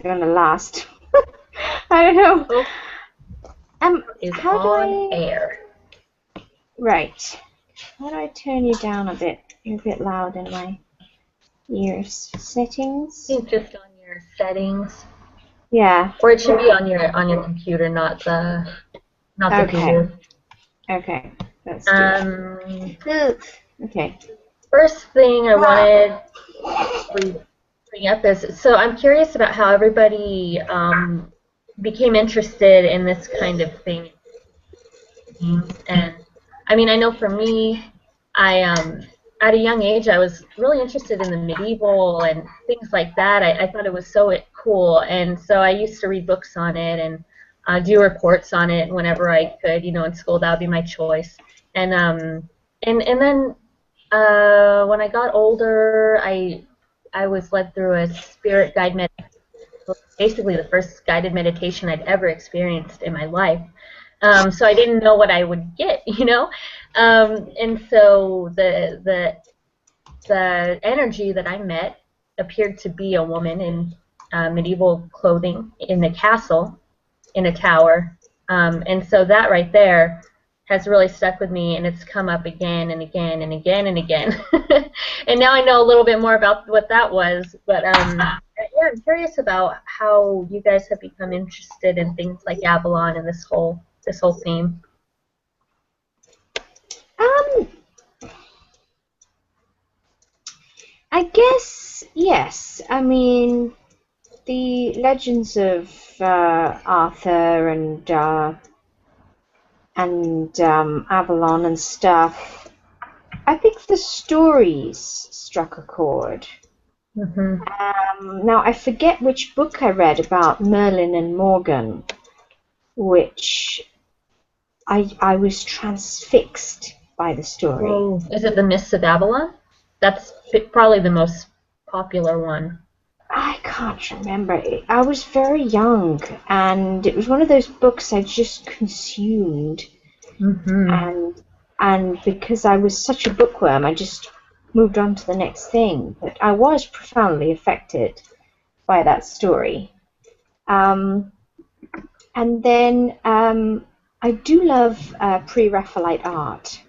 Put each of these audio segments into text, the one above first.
gonna last. I don't know. Oh, is How do on I? air. Right. How do I turn you down a bit? You're a bit loud in my ears. Settings. It's just on your settings, Yeah. or it should be on your computer, not the Okay. Bluetooth. Okay. Let's do that. Okay. First thing I wanted to bring up is, so I'm curious about how everybody became interested in this kind of thing. And I mean, I know for me, I at a young age, I was really interested in the medieval and things like that. I thought it was so cool, and so I used to read books on it and do reports on it whenever I could. You know, in school that would be my choice. And and then when I got older, I was led through a spirit guide meditation, basically the first guided meditation I'd ever experienced in my life. So I didn't know what I would get, you know, and so the energy that I met appeared to be a woman in medieval clothing in the castle in a tower, and so that right there has really stuck with me, and it's come up again and again and again and again. And now I know a little bit more about what that was, but yeah, I'm curious about how you guys have become interested in things like Avalon and this whole theme. Um, I guess yes. I mean, the legends of Arthur and Avalon and stuff. I think the stories struck a chord. Mm-hmm. Now I forget which book I read about Merlin and Morgan, which I was transfixed by the story. Oh, is it the Mists of Avalon? That's probably the most popular one. I can't remember. I was very young, and it was one of those books I just consumed, Mm-hmm. and because I was such a bookworm, I just moved on to the next thing. But I was profoundly affected by that story. Um, and then I do love pre-Raphaelite art,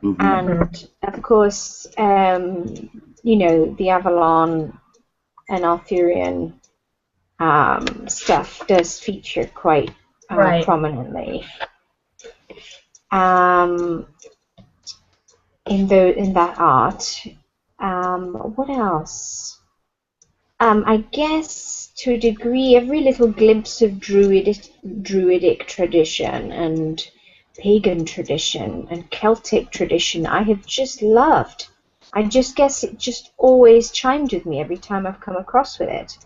and of course, you know, the Avalon and Arthurian stuff does feature quite Right. prominently. Um, in that art. What else? I guess to a degree, every little glimpse of druidic tradition and pagan tradition and Celtic tradition I have just loved. I just guess it just always chimed with me every time I've come across with it.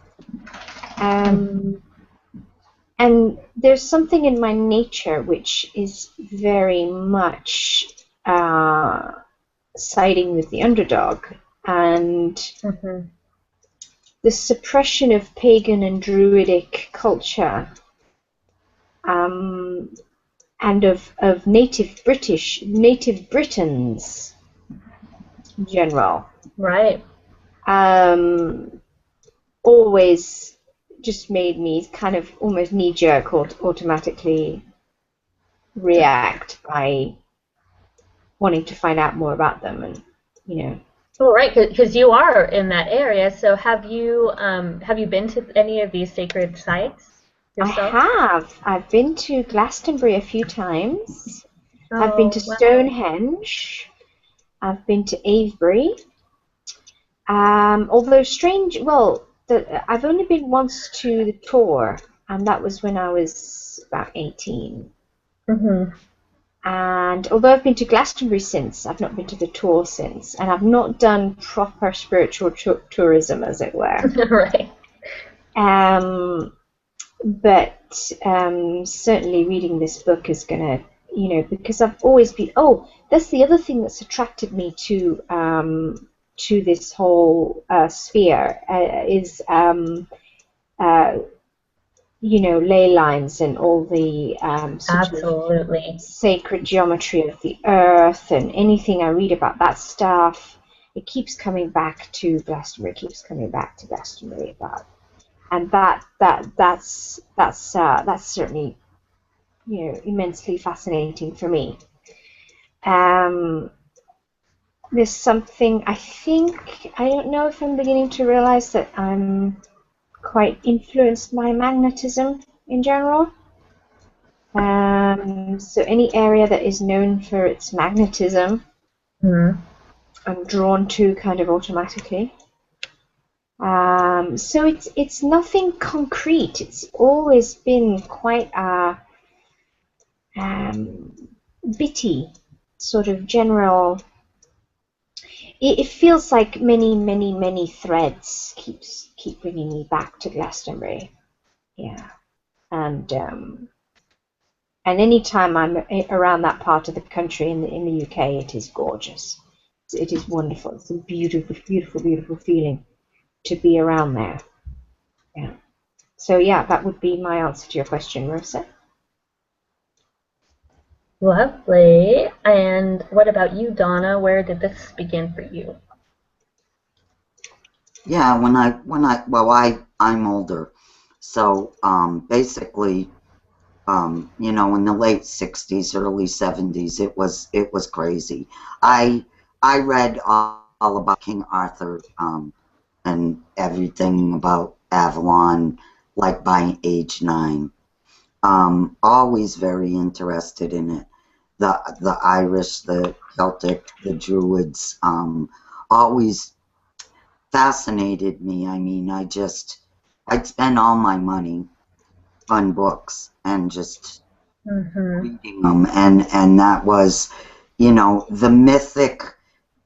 And there's something in my nature which is very much siding with the underdog, and the suppression of pagan and druidic culture, and of native Britons in general, Right. always just made me kind of almost knee-jerk or automatically react by wanting to find out more about them, and you know. Well, right, because you are in that area. So have you been to any of these sacred sites I yourself? have. I've been to Glastonbury a few times. I've been to Oh, wow. Stonehenge. I've been to Avebury. Although strange, well, I've only been once to the tour, and that was when I was about 18. Mm-hmm. And although I've been to Glastonbury since, I've not been to the tour since, and I've not done proper spiritual tourism, as it were. Right. But certainly reading this book is gonna, you know, because I've always been. Oh, that's the other thing that's attracted me to this whole sphere is you know, ley lines and all the sort of Absolutely. sacred geometry of the earth, and anything I read about that stuff, it keeps coming back to Glastonbury, keeps coming back to Glastonbury about. and that's certainly, immensely fascinating for me. There's something, I don't know if I'm beginning to realize that I'm quite influenced by magnetism in general. So any area that is known for its magnetism, I'm drawn to kind of automatically. So it's nothing concrete. It's always been quite a bitty sort of general. It feels like many threads keep bringing me back to Glastonbury. Yeah, and any time I'm around that part of the country in the UK, it is gorgeous. It is wonderful. It's a beautiful feeling to be around there. Yeah. So yeah, that would be my answer to your question, Marissa. Lovely. And what about you, Donna? Where did this begin for you? Yeah, I'm older, so basically, in the late '60s, early '70s, it was crazy. I read all about King Arthur and everything about Avalon, like by age 9. Always very interested in it. The Irish, the Celtic, the Druids, always fascinated me. I mean, I'd spend all my money on books and just reading them, and that was, the mythic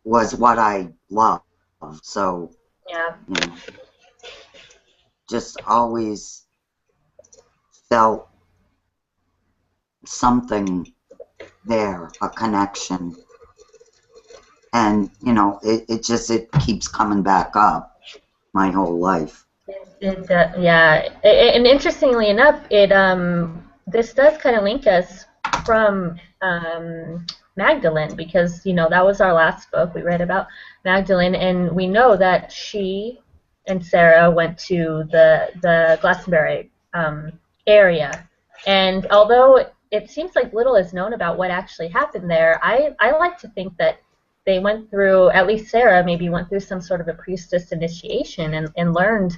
was what I loved. So, Yeah. Just always felt something there, a connection. And, it keeps coming back up my whole life. Yeah. And interestingly enough, this does kind of link us from Magdalene, because, that was our last book. We read about Magdalene, and we know that she and Sarah went to the Glastonbury area. And although it seems like little is known about what actually happened there, I like to think that they went through, at least Sarah maybe went through some sort of a priestess initiation and learned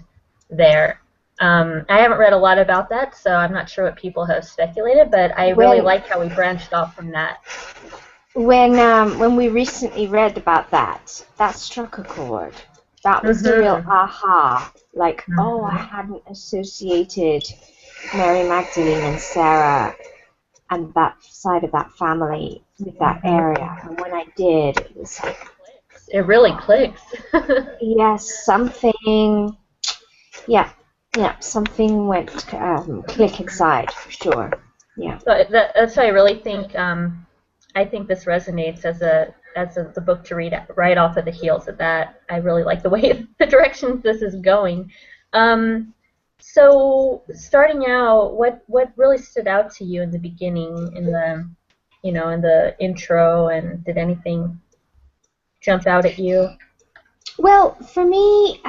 there. I haven't read a lot about that, so I'm not sure what people have speculated, but I really like how we branched off from that. When we recently read about that struck a chord. That was the real aha. Like, oh, I hadn't associated Mary Magdalene and Sarah and that side of that family with that area. And when I did, it was like... It really clicks. Yes, something... Yeah, something went click inside, for sure. Yeah. So that's why I really think... I think this resonates as the book to read right off of the heels of that. I really like the way the direction this is going. So starting out, what really stood out to you in the beginning, in the intro, and did anything jump out at you? Well, for me,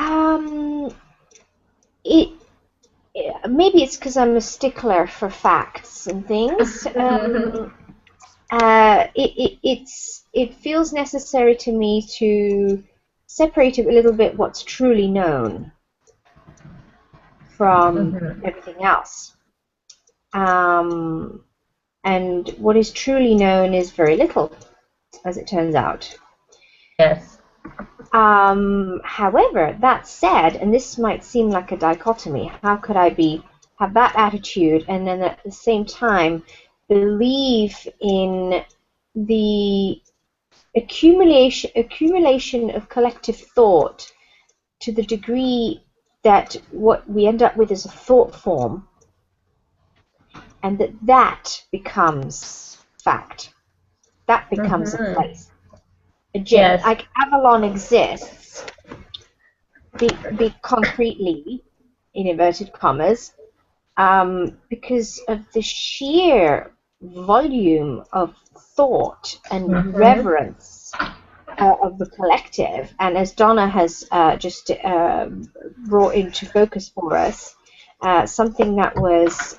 maybe it's because I'm a stickler for facts and things. It feels necessary to me to separate a little bit what's truly known from everything else. And what is truly known is very little, as it turns out. Yes. However, that said, and this might seem like a dichotomy, how could I have that attitude and then at the same time believe in the accumulation of collective thought to the degree that what we end up with is a thought form, and that becomes fact. That becomes a place. Yes. Like Avalon exists, be concretely, in inverted commas, because of the sheer volume of thought and reverence of the collective. And as Donna has just brought into focus for us, something that was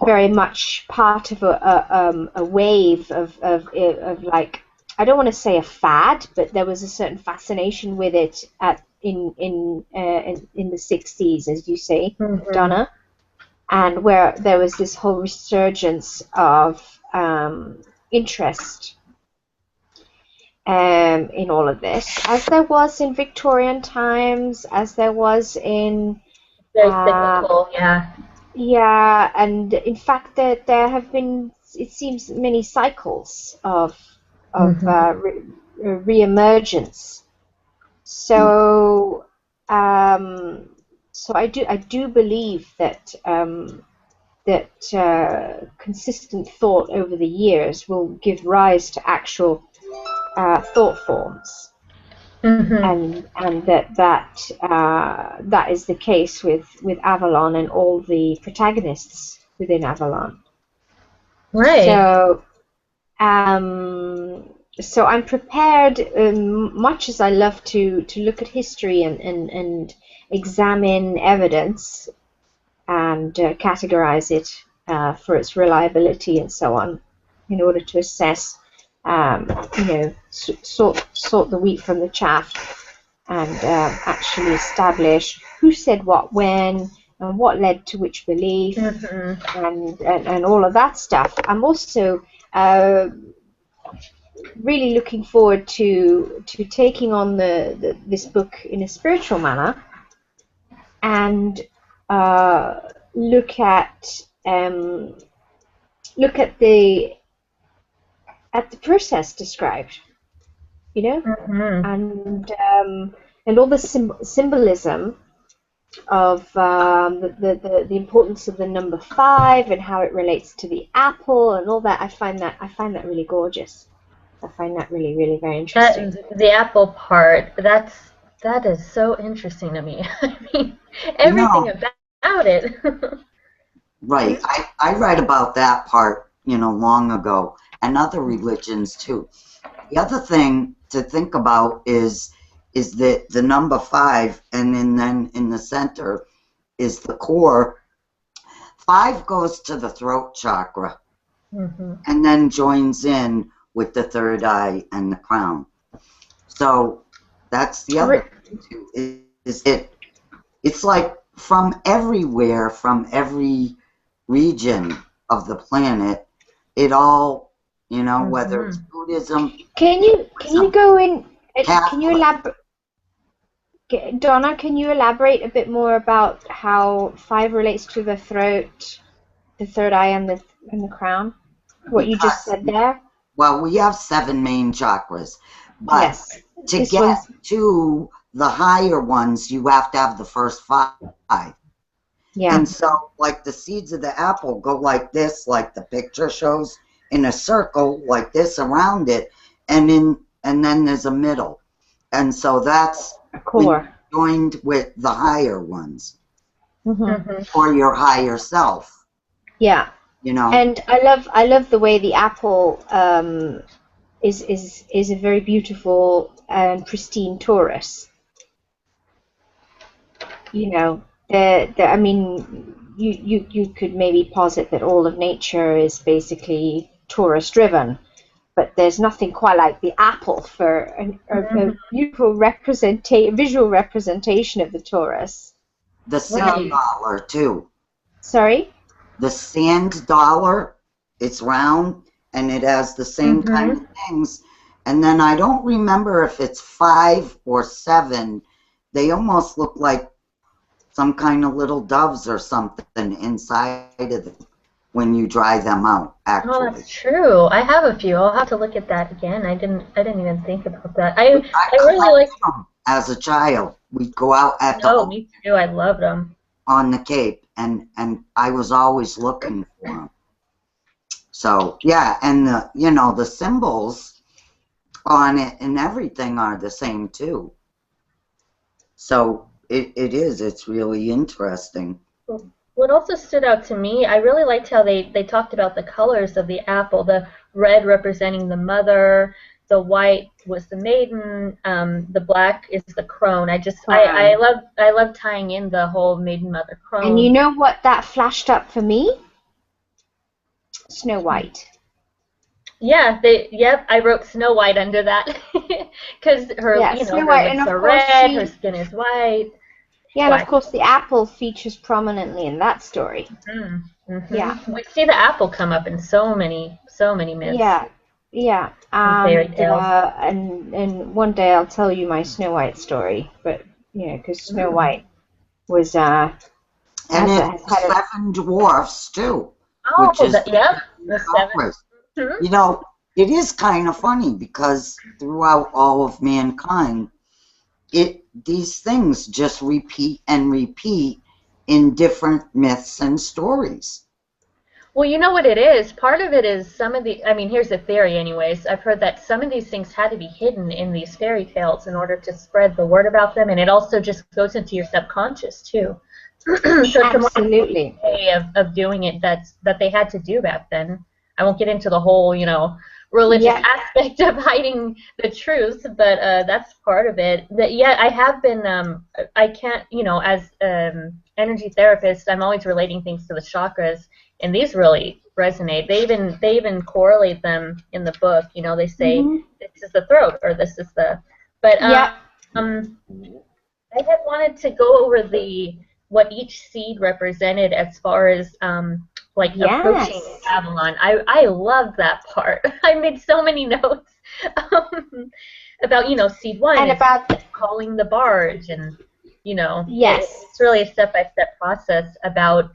very much part of a wave of like, I don't want to say a fad, but there was a certain fascination with it in the 60s, as you say, Donna, and where there was this whole resurgence of interest in all of this, as there was in Victorian times, as there was in Very cyclical, yeah. yeah, and in fact there have been, it seems, many cycles of re-emergence. So so I do believe that consistent thought over the years will give rise to actual thought forms. And that is the case with Avalon and all the protagonists within Avalon. Right. So I'm prepared, much as I love to look at history and examine evidence and categorize it for its reliability and so on, in order to assess, sort the wheat from the chaff, and actually establish who said what when and what led to which belief, and all of that stuff. I'm also really looking forward to taking on this book in a spiritual manner, and look at the process described, and all the symbolism of the importance of the number 5 and how it relates to the apple and all that. I find that really gorgeous. I find that really, really very interesting. The apple part, that is so interesting to me. I mean, everything about it. Right. I read about that part, long ago, and other religions too. The other thing to think about is that the number 5, and then in the center is the core. 5 goes to the throat chakra, and then joins in with the third eye and the crown. So that's the other thing too, is it's like from everywhere, from every region of the planet, it all, whether it's Buddhism. Can you go in? Catholic. Can you elaborate, Donna? Can you elaborate a bit more about how 5 relates to the throat, the third eye, and the crown? What you just said there. Well, we have 7 main chakras, but yes, to get to the higher ones, you have to have the first 5. Yeah. And so, like, the seeds of the apple go like this, like the picture shows, in a circle like this around it, and then there's a middle, and so that's a core joined with the higher ones, or your higher self. Yeah. And I love the way the apple is a very beautiful and pristine torus. I mean, you could maybe posit that all of nature is basically torus driven, but there's nothing quite like the apple for a beautiful visual representation of the torus. The sand dollar too. Sorry? The sand dollar, it's round and it has the same kind of things. And then I don't remember if it's 5 or 7. They almost look like some kind of little doves or something inside of them when you dry them out, actually. Oh, that's true. I have a few. I'll have to look at that again. I didn't even think about that. I really like them as a child. We'd go out at me too. I loved them. On the Cape, and I was always looking for them. So yeah, and the symbols on it and everything are the same too. So it's really interesting. What also stood out to me, I really liked how they talked about the colors of the apple, the red representing the mother, the white was the maiden, the black is the crone. Crone. I love tying in the whole maiden, mother, crone. And you know what that flashed up for me? Snow White. Yeah, I wrote Snow White under that because her, Snow her White, lips and of are course red, her skin is white. Yeah, and of course the apple features prominently in that story. Yeah. We see the apple come up in so many myths. Yeah. And fairy tales. And one day I'll tell you my Snow White story, but because Snow White was and it's 7 dwarfs too. Oh, which is the 7. It is kind of funny because throughout all of mankind, these things just repeat and repeat in different myths and stories. Well, you know what it is? Part of it is here's the theory anyways. I've heard that some of these things had to be hidden in these fairy tales in order to spread the word about them, and it also just goes into your subconscious too. So absolutely. It's a way of doing it that they had to do back then. I won't get into the whole, religious aspect of hiding the truth, but that's part of it. I have been, I can't, as energy therapist, I'm always relating things to the chakras, and these really resonate. They even correlate them in the book. They say this is the throat or this is the. But I had wanted to go over what each seed represented as far as approaching Avalon. I love that part. I made so many notes about seed 1 and about calling the barge, and it's really a step-by-step process about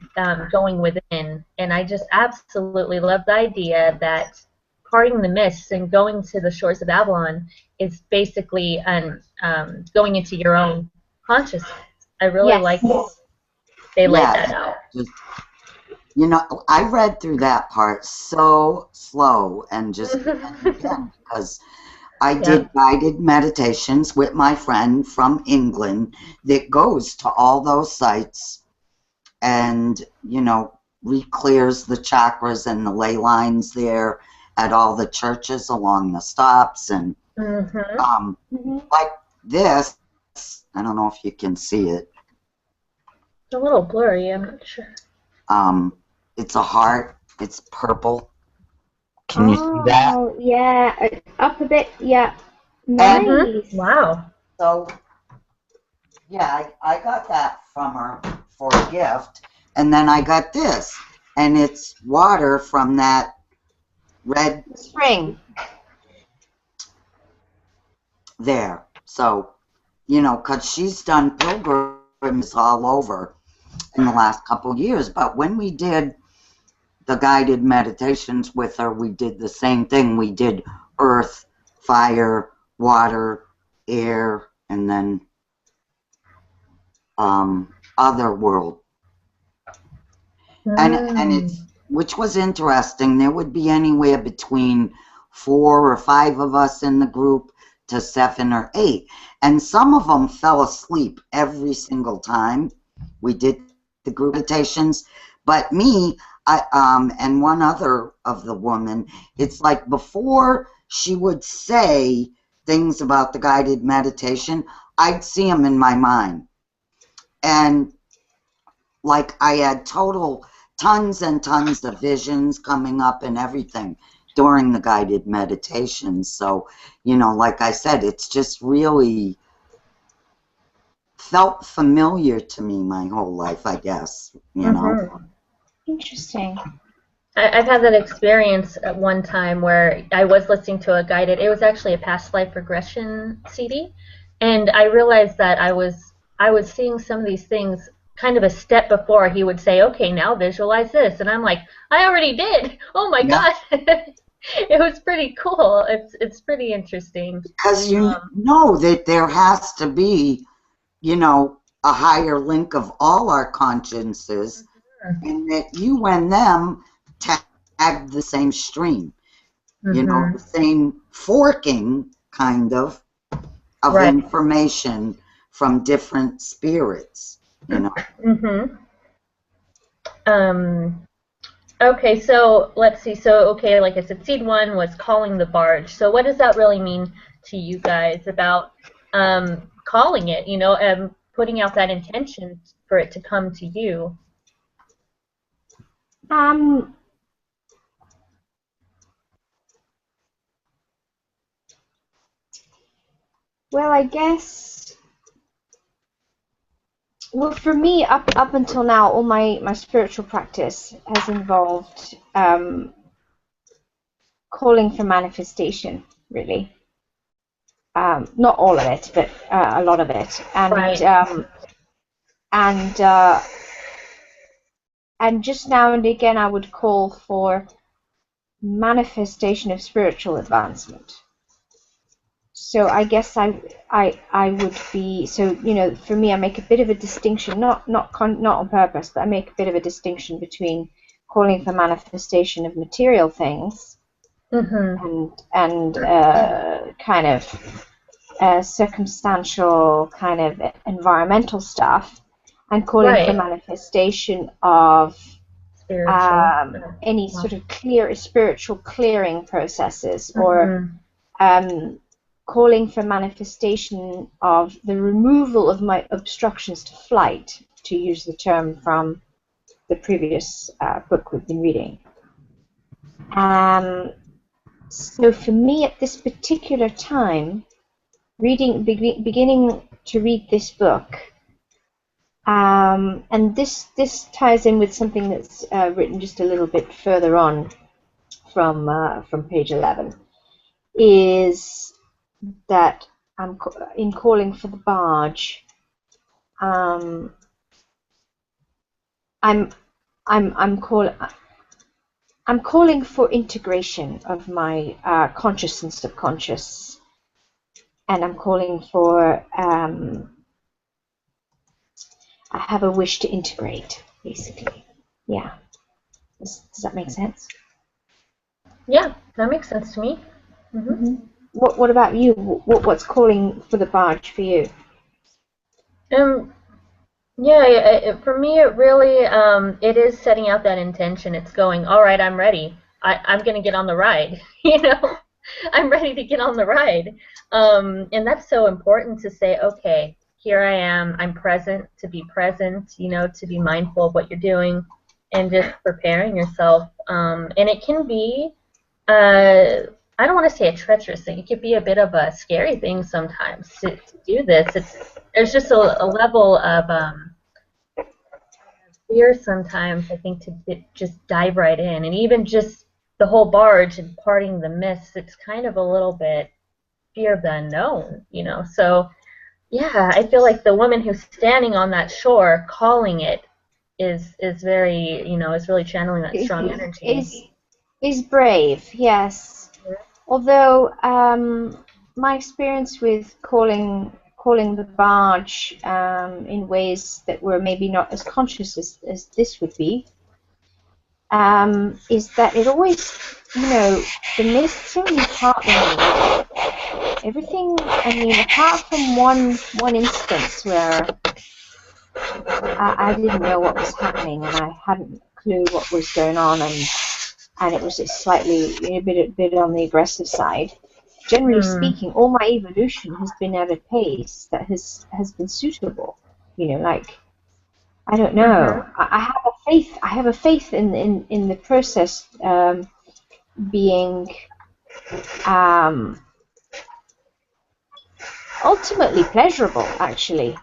going within. And I just absolutely love the idea that parting the mists and going to the shores of Avalon is basically going into your own consciousness. I really like it. They laid that out. I read through that part so slow and just again because I did guided meditations with my friend from England that goes to all those sites and, re-clears the chakras and the ley lines there at all the churches along the stops. And like this, I don't know if you can see it. It's a little blurry, I'm not sure. It's a heart. It's purple. Can you see that? Oh, yeah. Up a bit. Yeah. Nice. Wow. So, yeah, I got that from her for a gift. And then I got this. And it's water from that red spring. There. So, because she's done pilgrims all over in the last couple of years. But when we did the guided meditations with her, we did the same thing. We did earth, fire, water, air, and then other world. And it's, which was interesting. There would be anywhere between 4 or 5 of us in the group to 7 or 8. And some of them fell asleep every single time we did the group meditations. But me, and one other of the woman, it's like before she would say things about the guided meditation, I'd see them in my mind. And like I had tons and tons of visions coming up and everything during the guided meditations. So, like I said, it's just really felt familiar to me my whole life, I guess, Interesting. I've had that experience at one time where I was listening to a guided, it was actually a past life regression CD, and I realized that I was seeing some of these things kind of a step before he would say, okay, now visualize this, and I'm like, I already did. Oh my God. It was pretty cool. It's pretty interesting. Because you know that there has to be, a higher link of all our consciences, and that you and them tag the same stream, the same forking kind of information from different spirits, Okay, so let's see. So, okay, like I said, seed one was calling the barge. So, what does that really mean to you guys about calling it, and putting out that intention for it to come to you? Um, well, I guess, well, for me, up until now, all my spiritual practice has involved calling for manifestation, really. Not all of it, but a lot of it, Right. and and just now and again, I would call for manifestation of spiritual advancement. So I guess I would be, so for me, I make a bit of a distinction, not on purpose, but I make a bit of a distinction between calling for manifestation of material things Mm-hmm. and kind of circumstantial kind of environmental stuff, and calling for Right. manifestation of Spiritual. any sort of spiritual clearing processes, or Mm-hmm. calling for manifestation of the removal of my obstructions to flight, to use the term from the previous book we've been reading. So for me, at this particular time, beginning to read this book, and this ties in with something that's written just a little bit further on from page 11, is that in calling for the barge, I'm I'm I'm calling for integration of my conscious and subconscious, and I'm calling for I have a wish to integrate, basically. Yeah. Does that make sense? Yeah, that makes sense to me. Mm-hmm. Mm-hmm. What about you? What's calling for the barge for you? Um, Yeah, for me, it really it is setting out that intention. It's going, all right, I'm ready. I'm gonna get on the ride. I'm ready to get on the ride. And that's so important to say, okay, here I am. I'm present, to be present. To be mindful of what you're doing, and just preparing yourself. And it can be, I don't want to say a treacherous thing. It could be a bit of a scary thing sometimes to do this. There's just a level of fear sometimes, I think, to just dive right in. And even just the whole barge and parting the mist, it's kind of a little bit fear of the unknown. So, yeah, I feel like the woman who's standing on that shore calling it is very, is really channeling that strong energy. Is brave, yes. Although my experience with calling the barge in ways that were maybe not as conscious as this would be, is that it always, the mist's only part when everything. I mean, apart from one instance where I didn't know what was happening and I hadn't a clue what was going on, and it was slightly a bit on the aggressive side. Generally speaking, all my evolution has been at a pace that has been suitable. Like, I don't know. I have a faith. I have a faith in the process being ultimately pleasurable. Actually,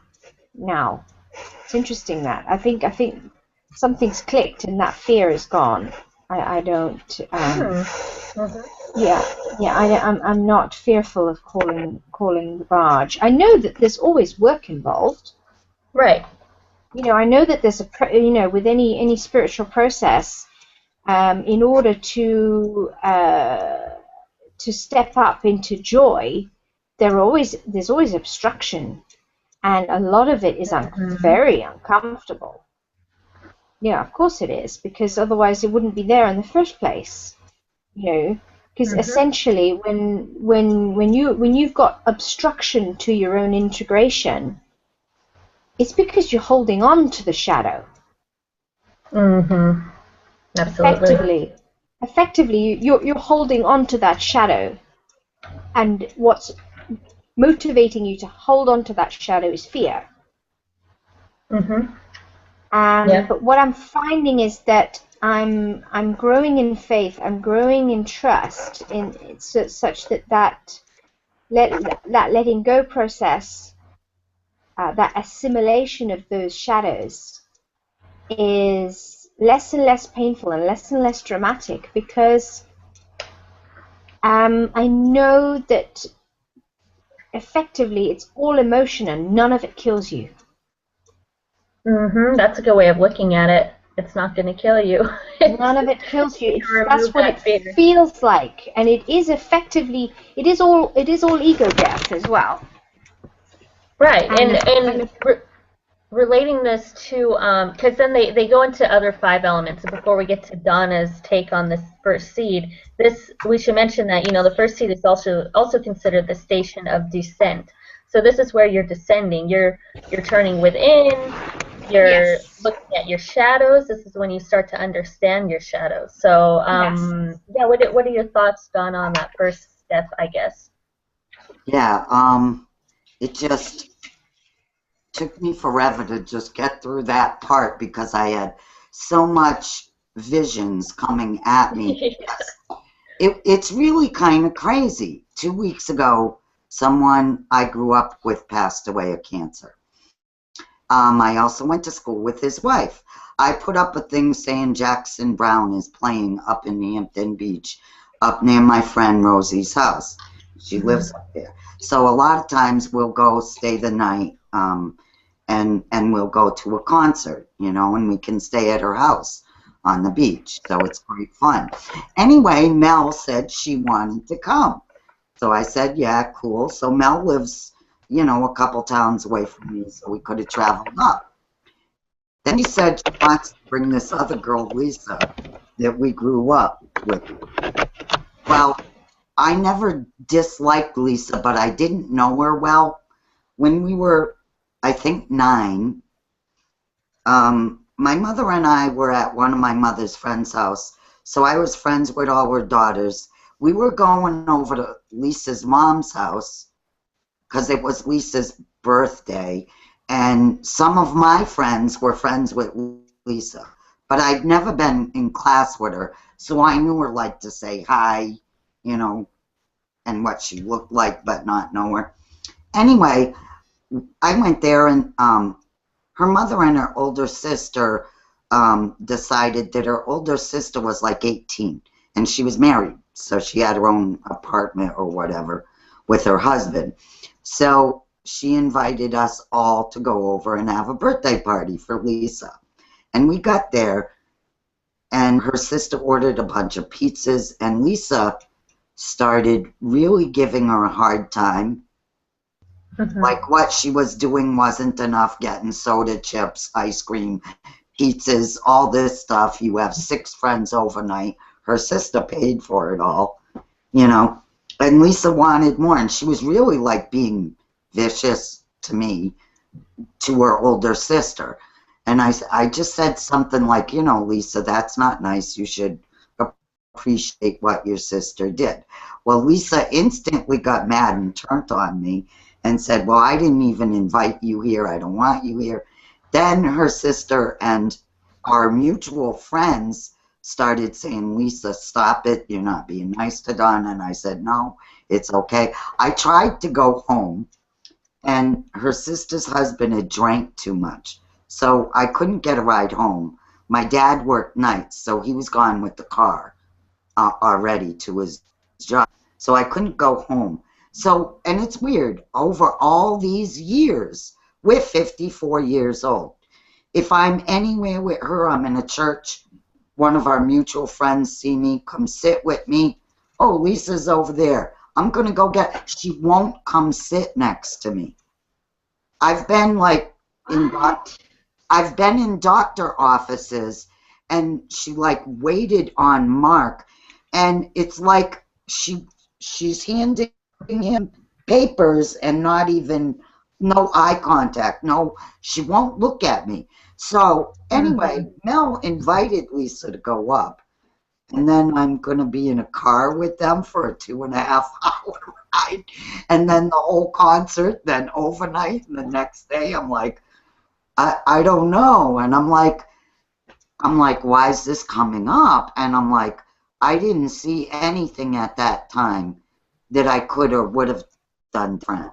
now it's interesting that I think something's clicked and that fear is gone. I don't. Yeah, I'm not fearful of calling the barge. I know that there's always work involved. Right. I know that there's with any spiritual process, in order to step up into joy, there's always obstruction, and a lot of it is very uncomfortable. Yeah, of course it is, because otherwise it wouldn't be there in the first place. Because essentially, when you've got obstruction to your own integration, it's because you're holding on to the shadow. Mm-hmm. Absolutely. Effectively, you're holding on to that shadow, and what's motivating you to hold on to that shadow is fear. Mhm. Yeah. But what I'm finding is that I'm growing in faith, I'm growing in trust, in such that letting go process, that assimilation of those shadows, is less and less painful and less dramatic, because I know that effectively it's all emotion and none of it kills you. Mhm. That's a good way of looking at it. It's not going to kill you. None of it kills you. Remove That's what that it fear. feels like, and it is effectively it is all ego death as well. Right. And Relating this to, because then they go into other 5 elements. And before we get to Donna's take on this first seed, we should mention that the first seed is also considered the station of descent. So this is where you're descending. You're turning within. You're yes, looking at your shadows. This is when you start to understand your shadows. So yes. yeah, what are your thoughts, Donna, on that first step, I guess? Yeah, it just took me forever to just get through that part because I had so much visions coming at me. It's really kind of crazy. 2 weeks ago, someone I grew up with passed away of cancer. I also went to school with his wife. I put up a thing saying Jackson Brown is playing up in Hampton Beach, up near my friend Rosie's house. She lives up there. So a lot of times we'll go stay the night, and we'll go to a concert, and we can stay at her house on the beach. So it's great fun. Anyway, Mel said she wanted to come. So I said, yeah, cool. So Mel lives, a couple towns away from me, so we could have traveled up. Then she said she wants to bring this other girl, Lisa, that we grew up with. Well, I never disliked Lisa, but I didn't know her well. When we were, I think, 9, my mother and I were at one of my mother's friend's house, so I was friends with all her daughters. We were going over to Lisa's mom's house because it was Lisa's birthday, and some of my friends were friends with Lisa, but I'd never been in class with her, so I knew her like to say hi, and what she looked like, but not know her. Anyway, I went there, and her mother and her older sister decided that her older sister was like 18, and she was married, so she had her own apartment or whatever with her husband. So she invited us all to go over and have a birthday party for Lisa. And we got there, and her sister ordered a bunch of pizzas, and Lisa started really giving her a hard time. Like what she was doing wasn't enough, getting soda, chips, ice cream, pizzas, all this stuff. You have 6 friends overnight. Her sister paid for it all, And Lisa wanted more, and she was really like being vicious to me, to her older sister. And I just said something like, Lisa, that's not nice. You should appreciate what your sister did. Well, Lisa instantly got mad and turned on me and said, well, I didn't even invite you here. I don't want you here. Then her sister and our mutual friends started saying, Lisa, stop it. You're not being nice to Donna. And I said, no, it's okay. I tried to go home, and her sister's husband had drank too much, so I couldn't get a ride home. My dad worked nights, so he was gone with the car already to his job, so I couldn't go home. So, and it's weird, over all these years, we're 54 years old. If I'm anywhere with her, I'm in a church, one of our mutual friends see me, come sit with me. Oh, Lisa's over there. I'm going to go get, she won't come sit next to me. I've been like I've been in doctor offices, and she like waited on Mark, and it's like she's handing him papers and not even, no eye contact. No, she won't look at me. So anyway, Mel invited Lisa to go up. And then I'm going to be in a car with them for a 2.5 hour ride. And then the whole concert, then overnight, and the next day, I'm like, I don't know. And I'm like, why is this coming up? And I'm like, I didn't see anything at that time that I could or would have done different.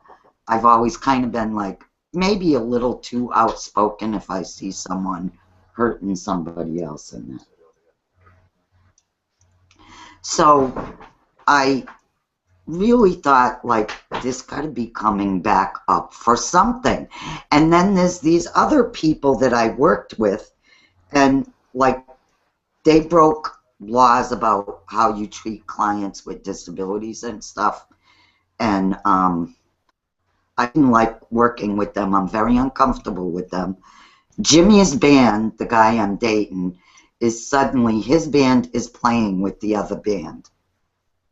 I've always kind of been like, maybe a little too outspoken if I see someone hurting somebody else in that. So I really thought, like, this got to be coming back up for something. And then there's these other people that I worked with, and, like, they broke laws about how you treat clients with disabilities and stuff. And I didn't like working with them. I'm very uncomfortable with them. Jimmy's band, the guy I'm dating, is suddenly, his band is playing with the other band.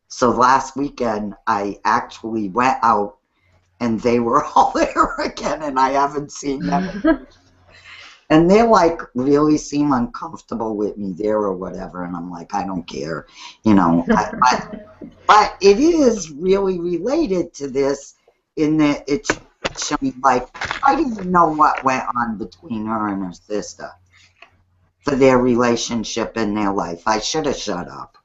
So last weekend, I actually went out, and they were all there again, and I haven't seen them. And they, like, really seem uncomfortable with me there or whatever, and I'm like, I don't care, you know. But it is really related to this in that it's showing, like, I didn't know what went on between her and her sister for their relationship in their life. I should have shut up.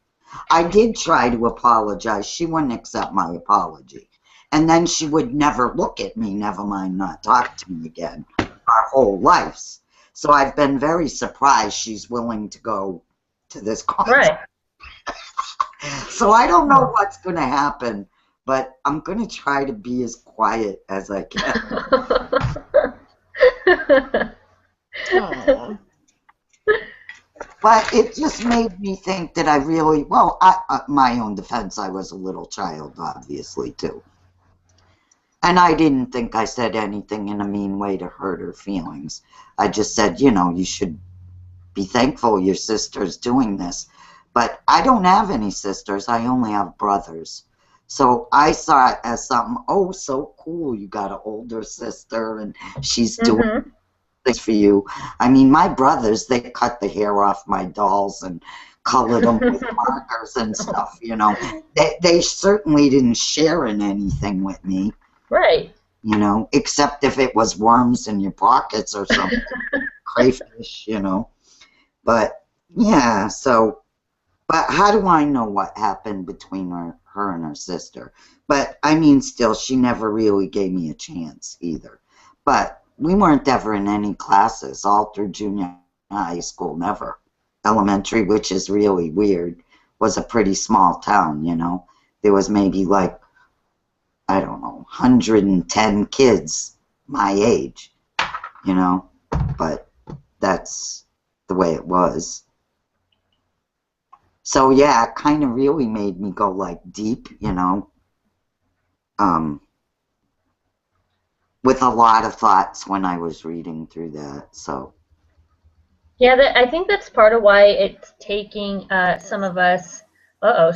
I did try to apologize. She wouldn't accept my apology. And then she would never look at me, never mind not talk to me again, our whole lives. So I've been very surprised she's willing to go to this concert. Right. So I don't know what's going to happen, but I'm going to try to be as quiet as I can. Aw. But it just made me think that I really, well, my own defense, I was a little child, obviously, too. And I didn't think I said anything in a mean way to hurt her feelings. I just said, you know, you should be thankful your sister's doing this. But I don't have any sisters. I only have brothers. So I saw it as something, oh, so cool. You got an older sister, and she's doing things for you. I mean, my brothers, they cut the hair off my dolls and colored them with markers and stuff, you know. They certainly didn't share in anything with me. Right. You know, except if it was worms in your pockets or something, crayfish, you know. But, yeah, so, but how do I know what happened between her and her sister? But, I mean, still, she never really gave me a chance either. But we weren't ever in any classes, all through junior high school, never. Elementary, which is really weird, was a pretty small town, you know. There was maybe like, I don't know, 110 kids my age, you know, but that's the way it was. So, yeah, it kind of really made me go, like, deep, you know, with a lot of thoughts when I was reading through that, so. Yeah, I think that's part of why it's taking some of us.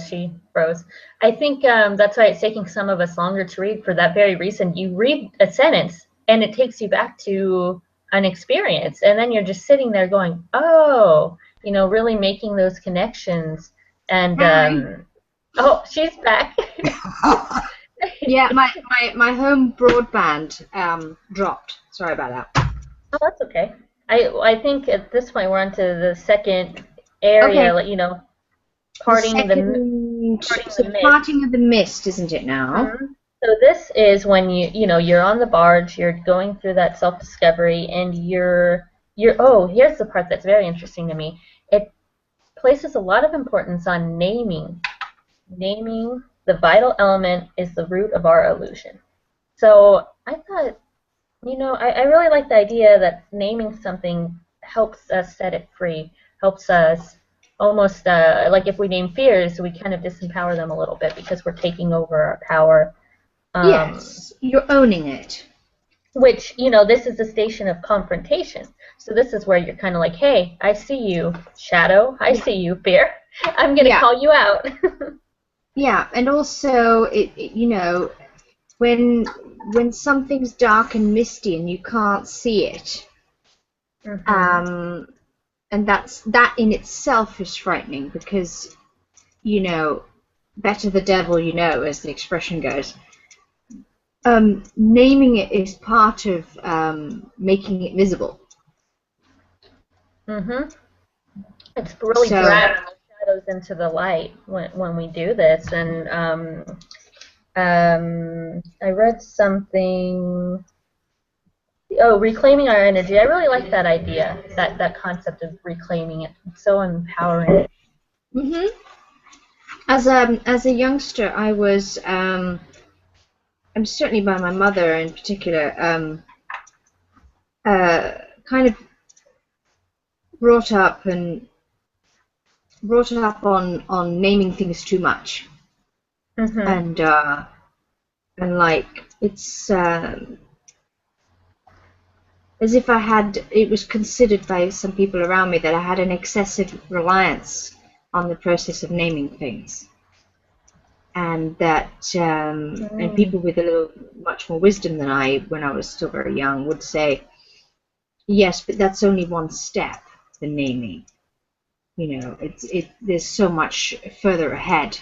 She froze. I think that's why it's taking some of us longer to read for that very reason. You read a sentence and it takes you back to an experience, and then you're just sitting there going, oh, you know, really making those connections. And oh, she's back. Yeah, my home broadband dropped. Sorry about that. Oh, that's okay. I think at this point we're on to the second area, Okay. you know, parting the Parting of the mist, isn't it now? So this is when you're on the barge, you're going through that self-discovery, and you're here's the part that's very interesting to me. It places a lot of importance on naming. Naming the vital element is the root of our illusion. So I thought, I really like the idea that naming something helps us set it free, helps us almost, like if we name fears, we kind of disempower them a little bit because we're taking over our power. Yes, you're owning it. Which, this is a station of confrontation. So this is where you're kind of like, hey, I see you, shadow. I see you, fear. I'm going to call you out. Yeah, and also, when something's dark and misty and you can't see it, Mm-hmm. And that in itself is frightening because, you know, better the devil you know, as the expression goes. Naming it is part of making it visible. Mm-hmm. It's really So, dragging the shadows into the light when we do this. And I read something. Oh, reclaiming our energy. I really like that idea. That concept of reclaiming it. It's so empowering. hmm as a youngster, I was I'm certainly by my mother in particular kind of brought up on naming things too much, Mm-hmm. and like it's as if it was considered by some people around me that I had an excessive reliance on the process of naming things, and that and people with a little much more wisdom than I, when I was still very young, would say, yes, but that's only one step, the naming. You know, there's so much further ahead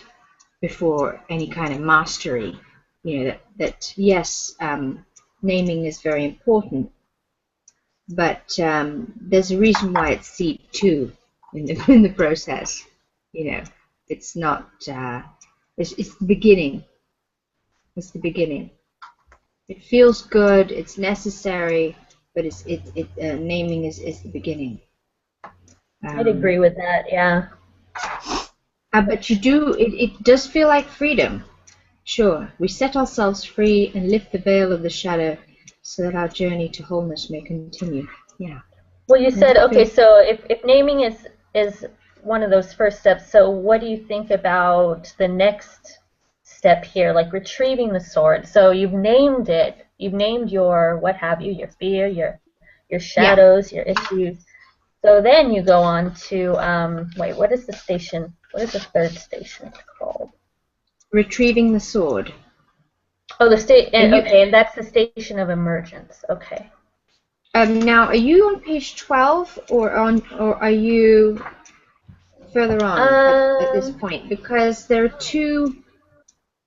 before any kind of mastery. You know, that yes, naming is very important, but there's a reason why it's seed two in the process. You know, it's not. It's the beginning. It's the beginning. It feels good. It's necessary, but naming is the beginning. I'd agree with that. Yeah. But it does feel like freedom. Sure, we set ourselves free and lift the veil of the shadow so that our journey to wholeness may continue. Yeah. Well, you said, okay, Feel, so if naming is one of those first steps, so what do you think about the next step here, like retrieving the sword? So you've named it, you've named your what have you, your fear, your yeah. shadows, your issues. So then you go on to wait, what is the station? What is the third station called? Retrieving the sword. Oh, the state. Are you, Okay, and that's the station of emergence. Okay. now, are you on page 12 or are you further on at this Um. point? Because there are two.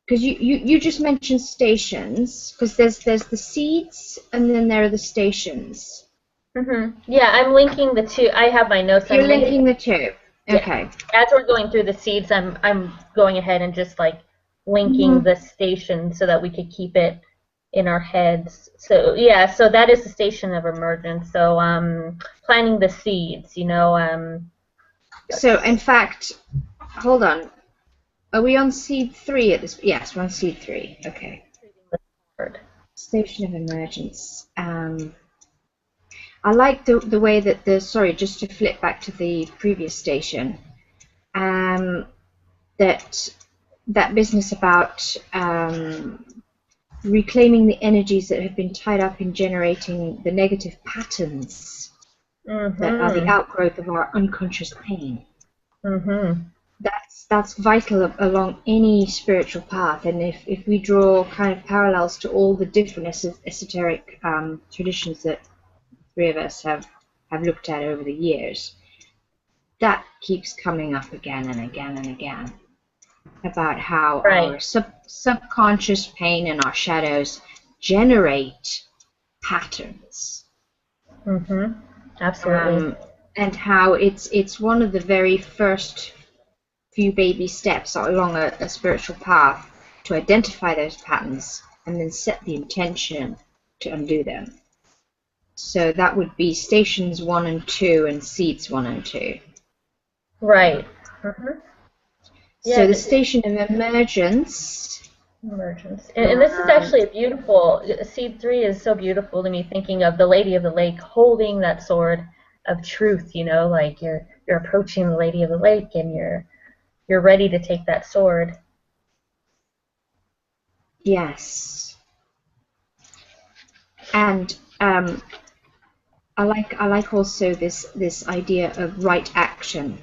Because you just mentioned stations. Because there's the seeds and then there are the stations. Yeah, I'm linking the two. I have my notes. You're I'm linking. linking the two. Yeah. Okay. As we're going through the seeds, I'm going ahead and just like linking Mm-hmm. the station so that we could keep it in our heads. So yeah, so that is the station of emergence. So planting the seeds, So in fact, hold on. Are we on seed 3 at this? Yes, we're on seed 3. Okay. Station of emergence. I like the way that sorry, just to flip back to the previous station, that business about reclaiming the energies that have been tied up in generating the negative patterns that are the outgrowth of our unconscious pain. That's vital along any spiritual path, and if we draw kind of parallels to all the different esoteric traditions that three of us have looked at over the years, that keeps coming up again and again and again about how our subconscious pain and our shadows generate patterns. Absolutely. And how it's one of the very first few baby steps along a spiritual path to identify those patterns and then set the intention to undo them. So that would be stations 1 and 2 and seeds 1 and 2. Right. So the station of emergence. And this is actually a beautiful, seed 3 is so beautiful to me, thinking of the Lady of the Lake holding that sword of truth, like you're approaching the Lady of the Lake and you're ready to take that sword. Yes. And I like also this idea of right action.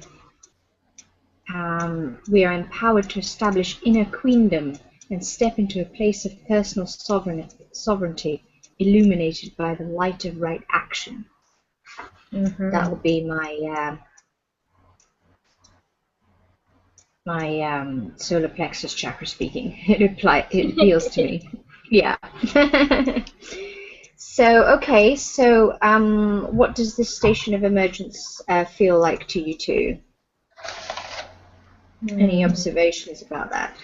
We are empowered to establish inner queendom and step into a place of personal sovereignty illuminated by the light of right action. That will be my solar plexus chakra speaking. It appeals to me. Yeah. So, okay, so what does this station of emergence feel like to you two? Any observations about that?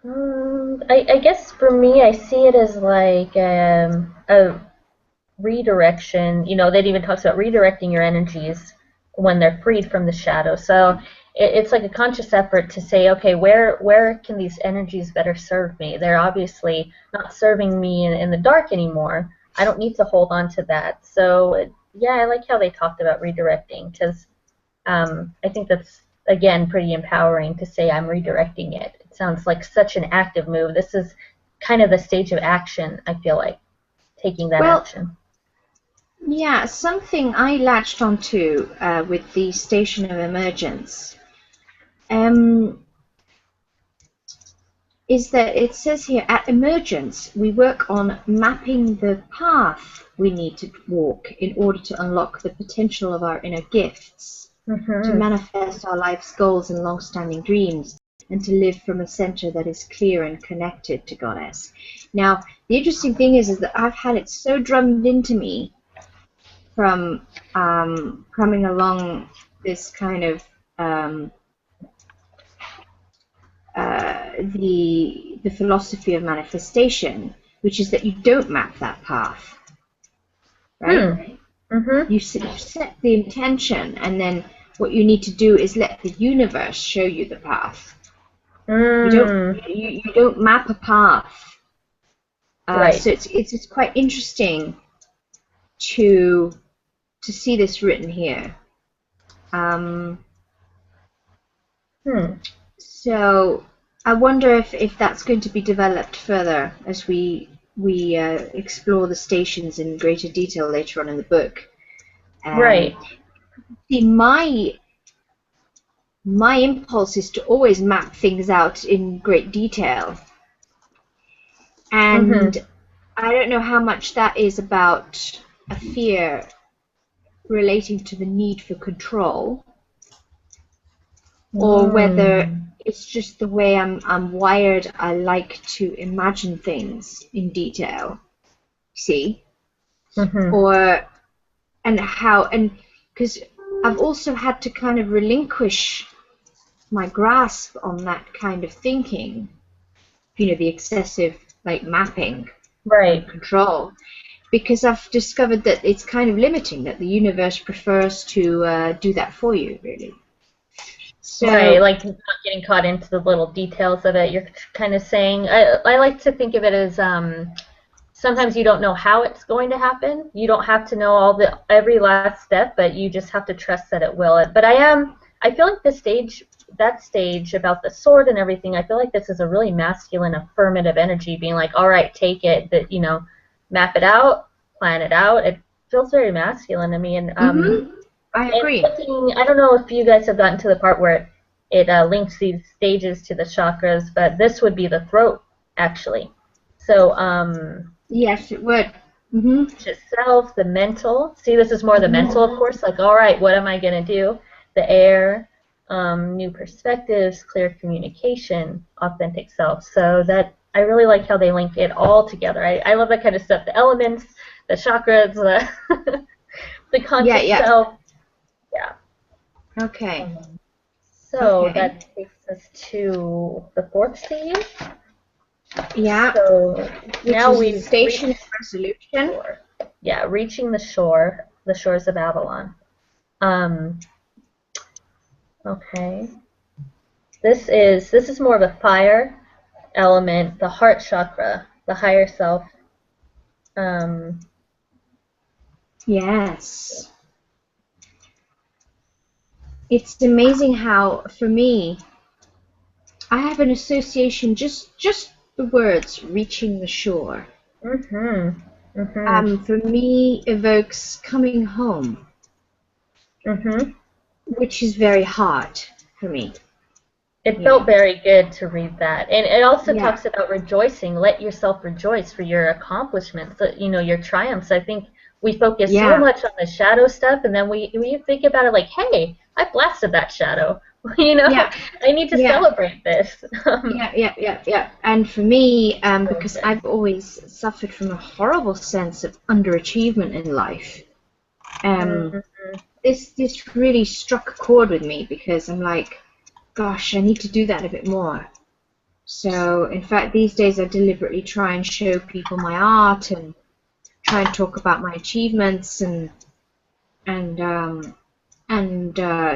I guess for me, I see it as like a redirection. You know, that even talks about redirecting your energies when they're freed from the shadow. So it's like a conscious effort to say, okay, where can these energies better serve me? They're obviously not serving me in the dark anymore. I don't need to hold on to that. So yeah, I like how they talked about redirecting, because I think that's, again, pretty empowering to say I'm redirecting it. It sounds like such an active move. This is kind of the stage of action, I feel like, taking that action. Yeah, something I latched onto with the station of emergence is that it says here, at emergence, we work on mapping the path we need to walk in order to unlock the potential of our inner gifts, to manifest our life's goals and long-standing dreams, and to live from a center that is clear and connected to Goddess. Now, the interesting thing is that I've had it so drummed into me from coming along this kind of the philosophy of manifestation, which is that you don't map that path, right? You set the intention, and then what you need to do is let the universe show you the path. You don't map a path. Right. So it's quite interesting to see this written here. So I wonder if that's going to be developed further as we explore the stations in greater detail later on in the book. Right. See, my impulse is to always map things out in great detail, and I don't know how much that is about a fear relating to the need for control, or whether it's just the way I'm wired. I like to imagine things in detail. See, and because I've also had to kind of relinquish my grasp on that kind of thinking. You know, the excessive mapping, right, control, because I've discovered that it's kind of limiting. That the universe prefers to do that for you, really. So, right, like not getting caught into the little details of it. You're kind of saying, I like to think of it as sometimes you don't know how it's going to happen. You don't have to know every last step, but you just have to trust that it will. But I feel like that stage about the sword and everything, I feel like this is a really masculine, affirmative energy, being like, all right, take it, that, map it out, plan it out. It feels very masculine to me. And I agree. I don't know if you guys have gotten to the part where it links these stages to the chakras, but this would be the throat, actually. So, yes, it would. To self, the mental. See, this is more the mental, of course. Like, all right, what am I going to do? The air, new perspectives, clear communication, authentic self. So that I really like how they link it all together. I love that kind of stuff. The elements, the chakras, the conscious self. Yeah. Okay. So that takes us to the fourth stage. Yeah. So now we station of resolution. Yeah, reaching the shores of Avalon. Okay. This is more of a fire element, the heart chakra, the higher self. Yes. It's amazing how, for me, I have an association, just the words reaching the shore. For me, evokes coming home, which is very hard for me. It felt very good to read that. And it also talks about rejoicing. Let yourself rejoice for your accomplishments, your triumphs. I think We focus so much on the shadow stuff, and then we think about it like, hey, I blasted that shadow. You know, I need to celebrate this. Yeah. And for me, because I've always suffered from a horrible sense of underachievement in life, this really struck a chord with me, because I'm like, gosh, I need to do that a bit more. So, in fact, these days I deliberately try and show people my art and try and talk about my achievements and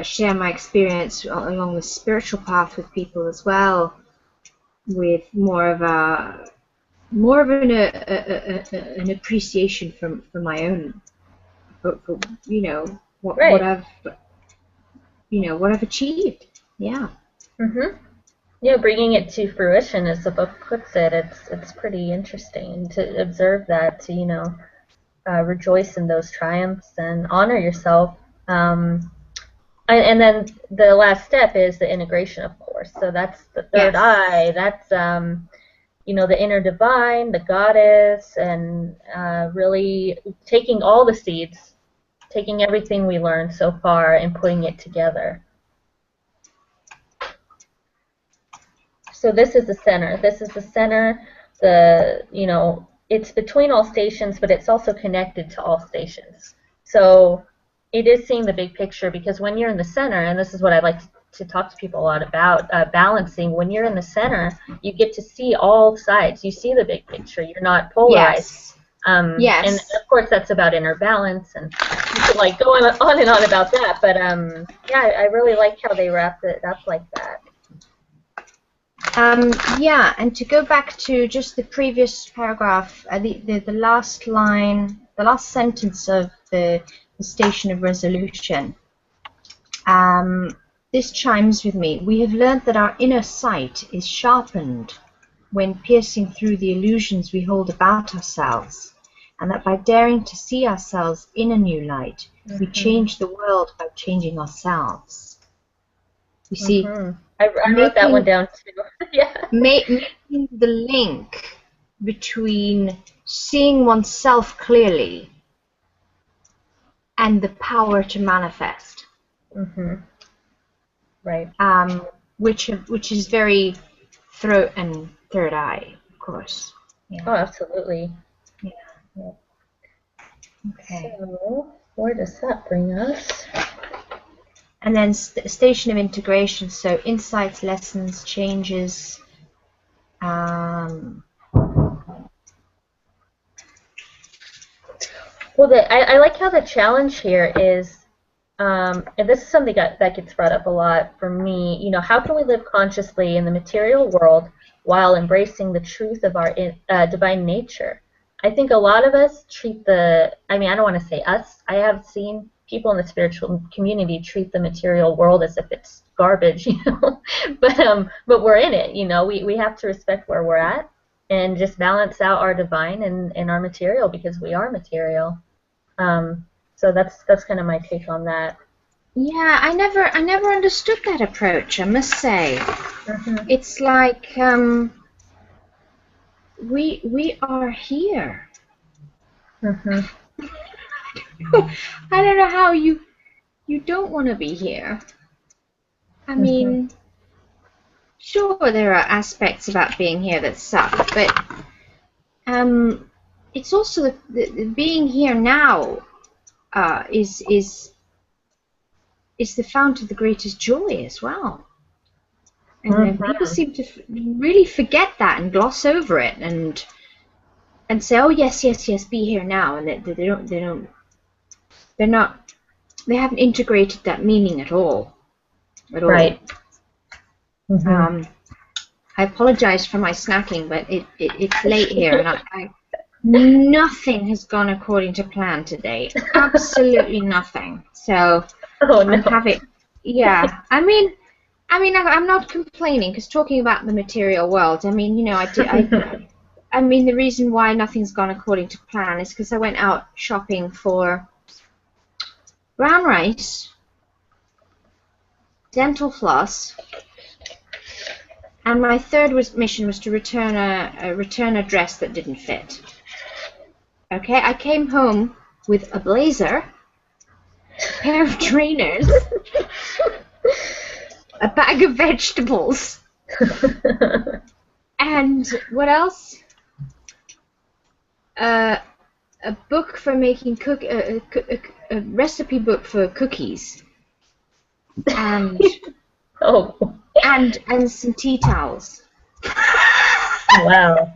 share my experience along the spiritual path with people as well, with more of an appreciation for my own, for you know what I've achieved. Yeah. Yeah, bringing it to fruition, as the book puts it, it's pretty interesting to observe that, to rejoice in those triumphs and honor yourself. And then the last step is the integration, of course. So that's the third eye. That's the inner divine, the goddess, and really taking all the seeds, taking everything we learned so far and putting it together. So this is the center. This is the center. It's between all stations, but it's also connected to all stations. So it is seeing the big picture, because when you're in the center, and this is what I like to talk to people a lot about, balancing, when you're in the center, you get to see all sides. You see the big picture. You're not polarized. And of course that's about inner balance, and you could like go on and on about that, but I really like how they wrapped it up like that. And to go back to just the previous paragraph, the last line, the last sentence of the Station of Resolution, this chimes with me. We have learned that our inner sight is sharpened when piercing through the illusions we hold about ourselves, and that by daring to see ourselves in a new light, we change the world by changing ourselves. You see, I wrote that one down too. Making the link between seeing oneself clearly and the power to manifest. Right. Which is very throat and third eye, of course. Yeah. Oh, absolutely. Yeah. Okay. So where does that bring us? And then station of integration, so insights, lessons, changes. Well, I like how the challenge here is, and this is something that gets brought up a lot for me, how can we live consciously in the material world while embracing the truth of our divine nature? I think a lot of us treat I don't want to say us, I have seen people in the spiritual community treat the material world as if it's garbage, but we're in it, we have to respect where we're at and just balance out our divine and our material, because we are material. So that's kind of my take on that. Yeah, I never understood that approach, I must say. It's like we are here. I don't know how you don't want to be here. I mean, sure, there are aspects about being here that suck, but it's also the being here now is the fount of the greatest joy as well. And then people seem to really forget that and gloss over it and say, oh yes, be here now, and they haven't integrated that meaning at all. Right. I apologize for my snacking, but it's late here, and nothing has gone according to plan today. Absolutely nothing. So I'm having, I mean, I'm not complaining, because talking about the material world, I mean, I mean, the reason why nothing's gone according to plan is because I went out shopping for brown rice, dental floss, and my third mission was to return a dress that didn't fit. Okay, I came home with a blazer, a pair of trainers, a bag of vegetables, and what else? A book for making a recipe book for cookies, and Oh. and some tea towels. Wow.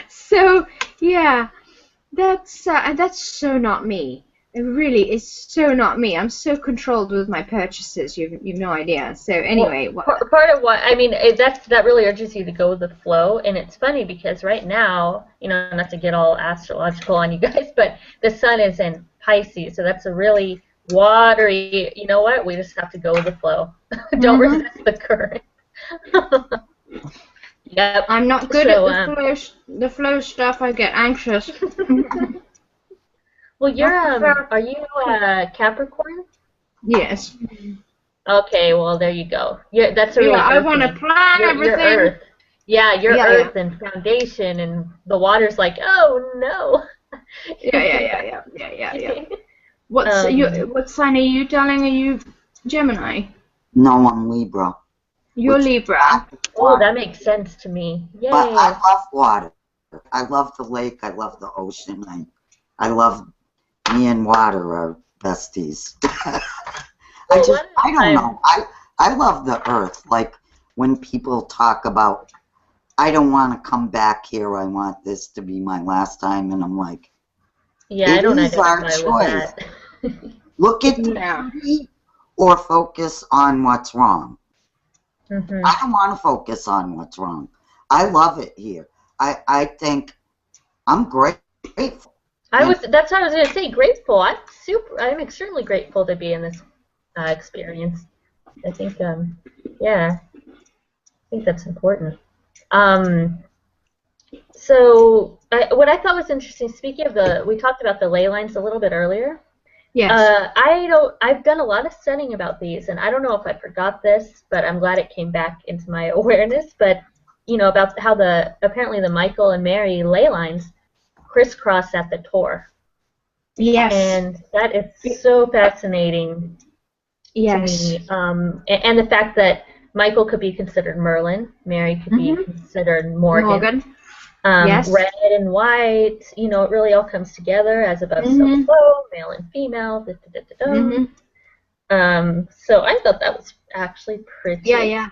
So yeah, that's so not me. It really is so not me. I'm so controlled with my purchases. You've no idea. So anyway, well, part of what I mean that really urges you to go with the flow, and it's funny because right now, not to get all astrological on you guys, but the sun is in Pisces, so that's a really watery. You know what? We just have to go with the flow. Don't resist the current. Yep. I'm not good at the flow stuff. I get anxious. Well, are you Capricorn? Yes. Okay, well there you go. That's a really I want to plan everything. Your Earth. Yeah, your Earth and foundation, and the water's like, oh no. Yeah. What sign are you, darling? Are you Gemini? No, I'm Libra. You're Libra. Oh, that makes sense to me. Yay. But I love water. I love the lake. I love the ocean. I love me and water are besties. I don't know. I love the earth. Like when people talk about, I don't want to come back here. I want this to be my last time. And I'm like, yeah, I don't is our choice. Look at the beauty or focus on what's wrong. I don't want to focus on what's wrong. I love it here. I think I'm grateful. That's what I was going to say. Grateful. I'm extremely grateful to be in this experience. I think, I think that's important. So what I thought was interesting, speaking of we talked about the ley lines a little bit earlier. Yes. I've done a lot of studying about these, and I don't know if I forgot this, but I'm glad it came back into my awareness. But about how apparently the Michael and Mary ley lines crisscross at the Tor. Yes. And that is so fascinating. Yes. To me. And the fact that Michael could be considered Merlin, Mary could be considered Morgan. Yes. Red and white, it really all comes together as above, so below, male and female. So I thought that was actually pretty. Yeah.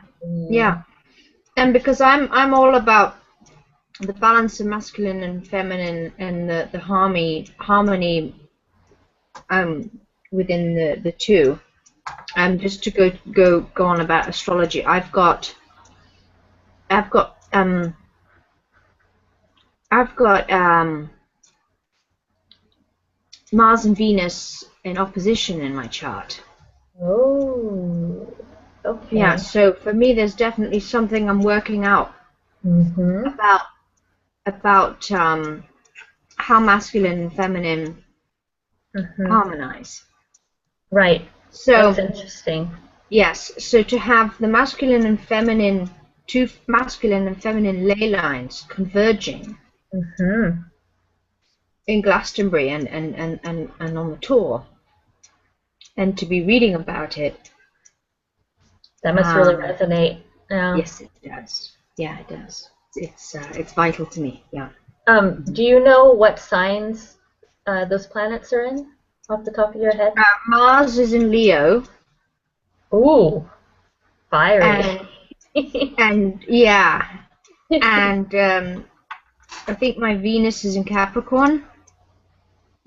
And because I'm all about the balance of masculine and feminine and the harmony within the two. Just to go on about astrology, I've got Mars and Venus in opposition in my chart. Oh, okay. Yeah, so for me, there's definitely something I'm working out about how masculine and feminine harmonize. Right. So that's interesting. Yes. So to have the masculine and feminine, two masculine and feminine ley lines converging in Glastonbury and on the tour, and to be reading about it. That must really resonate. Yes, it does. Yeah, it does. It's vital to me. Yeah. Do you know what signs those planets are in, off the top of your head? Mars is in Leo. Ooh, fiery. And I think my Venus is in Capricorn.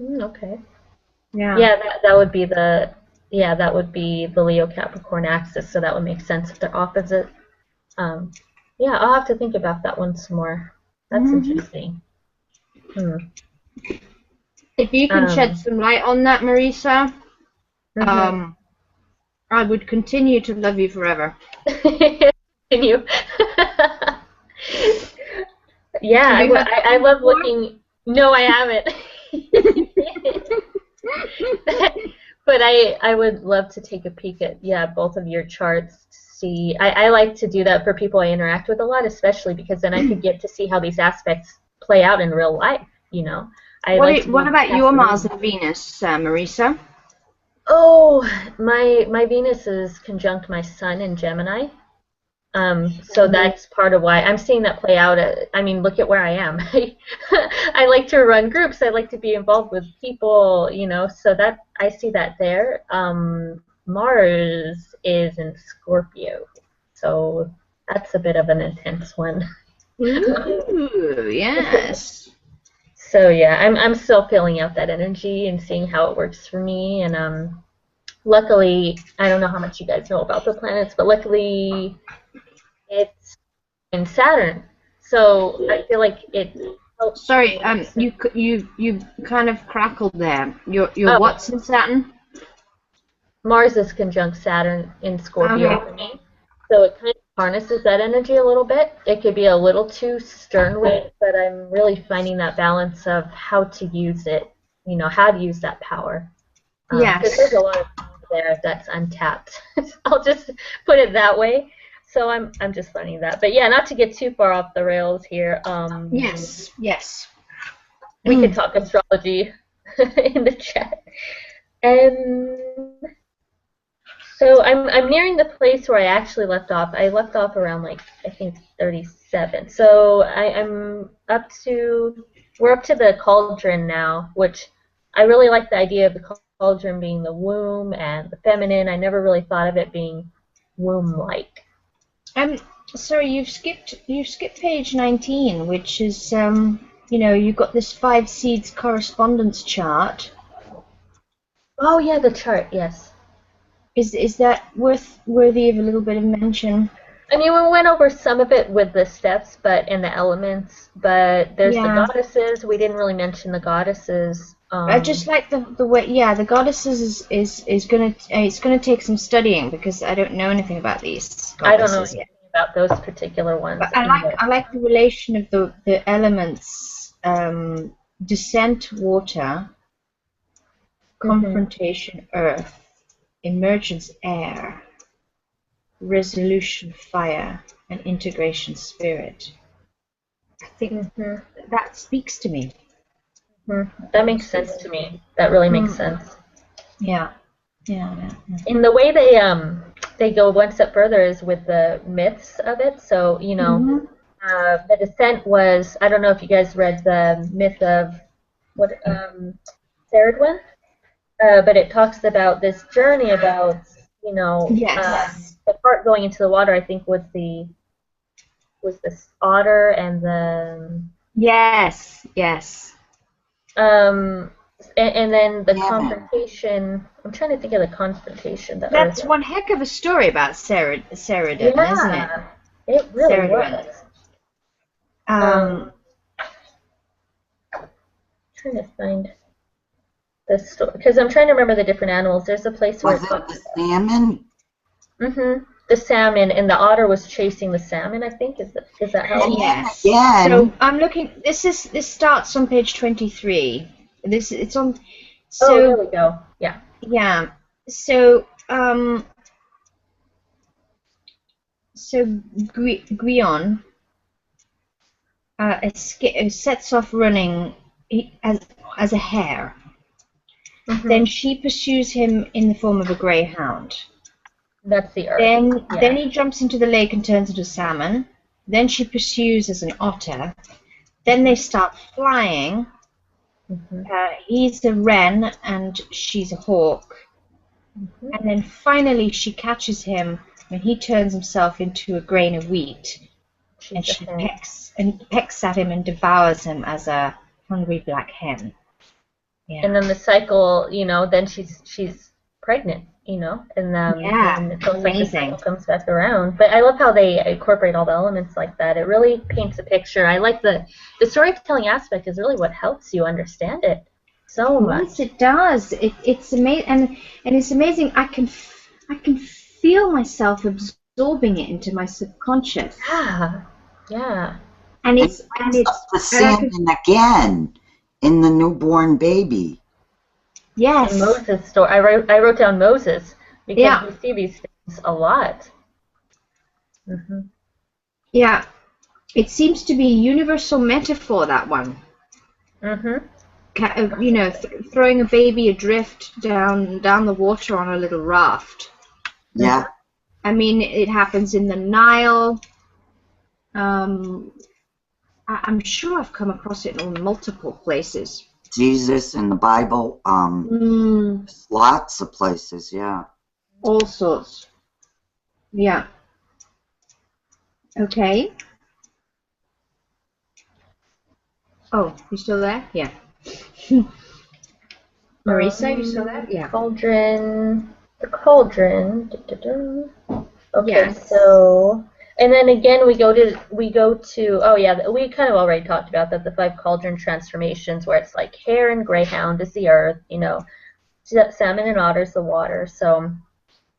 Okay. Yeah. Yeah, that would be the Leo Capricorn axis, so that would make sense if they're opposite. Yeah, I'll have to think about that one some more. That's interesting. If you can shed some light on that, Marisa, I would continue to love you forever. Continue. Yeah, I love looking. No, I haven't. But I would love to take a peek at both of your charts to see. I like to do that for people I interact with a lot, especially because then I could get to see how these aspects play out in real life. I like to What be about your fascinated. Mars and Venus, Marisa? Oh, my Venus is conjunct my Sun in Gemini. So that's part of why I'm seeing that play out. I mean, look at where I am. I like to run groups. I like to be involved with people, so that I see that there. Mars is in Scorpio, so that's a bit of an intense one. Ooh, yes. So yeah, I'm still filling out that energy and seeing how it works for me. And luckily, I don't know how much you guys know about the planets, but luckily it's in Saturn. So I feel like it helps. Sorry, you kind of crackled there. Your Oh, what's in Saturn? Mars is conjunct Saturn in Scorpio Okay. for me. So it kind of harnesses that energy a little bit. It could be a little too stern with it, but I'm really finding that balance of how to use it, how to use that power. Because there's Yes. a lot of power there that's untapped. I'll just put it that way. So I'm just learning that. But yeah, not to get too far off the rails here. Yes. Yes. We could talk astrology in the chat. And so I'm nearing the place where I actually left off. I left off around like I think 37. So we're up to the cauldron now, which I really like the idea of the cauldron being the womb and the feminine. I never really thought of it being womb-like. Sorry, you've skipped page 19, which is you've got this 5 seeds correspondence chart. Oh yeah, the chart, yes. Is that worthy of a little bit of mention? I mean, we went over some of it with the steps, and the elements, but there's the goddesses. We didn't really mention the goddesses. I just like the way, the goddesses is gonna take some studying because I don't know anything about these goddesses I don't know anything about those particular ones. But I like the relation of the elements, descent water, confrontation earth, emergence air, resolution fire, and integration spirit. I think that speaks to me. That makes sense to me. That really makes sense. Yeah. In the way they go one step further is with the myths of it. So the descent was, I don't know if you guys read the myth of Ceridwen, but it talks about this journey about the part going into the water. I think was the otter and the yes. And then the confrontation. I'm trying to think of the confrontation. That's one heck of a story about Ceridwen, isn't it? It really was. Trying to find the story because I'm trying to remember the different animals. There's a place where was it the salmon? The salmon, and the otter was chasing the salmon. I think is that how? Yes. Yeah. So I'm looking. This starts on page 23. It's on. So, there we go. Yeah. Yeah. So Guion sets off running as a hare. Then she pursues him in the form of a greyhound. That's the earth. Then he jumps into the lake and turns into salmon. Then she pursues as an otter. Then they start flying. He's a wren and she's a hawk. And then finally she catches him when he turns himself into a grain of wheat. And she pecks at him and devours him as a hungry black hen. Yeah. And then the cycle, then she's pregnant, and it's almost like the cycle comes back around. But I love how they incorporate all the elements like that. It really paints a picture. I like the storytelling aspect is really what helps you understand it so much. Yes, it does. It's amazing, and it's amazing. I can feel myself absorbing it into my subconscious. Yeah. And it's the salmon again. In the newborn baby. Yes. And Moses' story. I wrote down Moses because we see these things a lot. Yeah. It seems to be a universal metaphor, that one. you know, throwing a baby adrift down the water on a little raft. Yeah. I mean, it happens in the Nile. I'm sure I've come across it in multiple places. Jesus in the Bible. Lots of places. Yeah. All sorts. Yeah. Okay. Oh, you still there? Yeah. Marisa, you still there? Yeah. Cauldron. The cauldron. Okay, Yes. so and then again we go to oh yeah, we kind of already talked about that, the 5 cauldron transformations, where it's like hare and greyhound is the earth, you know, salmon and otters the water. So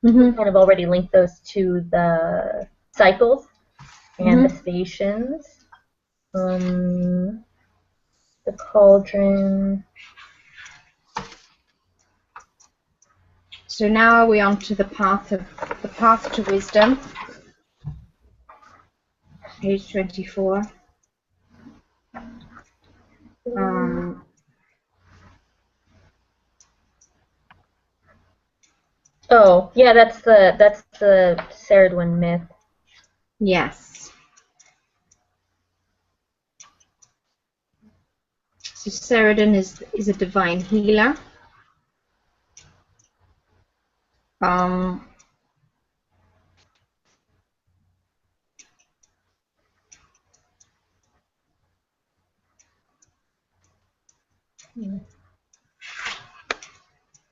we kind of already linked those to the cycles and the stations. The cauldron. So now are we on to the path to wisdom? Page 24. Oh yeah, that's the Ceridwen myth. Yes. So Ceridwen is a divine healer.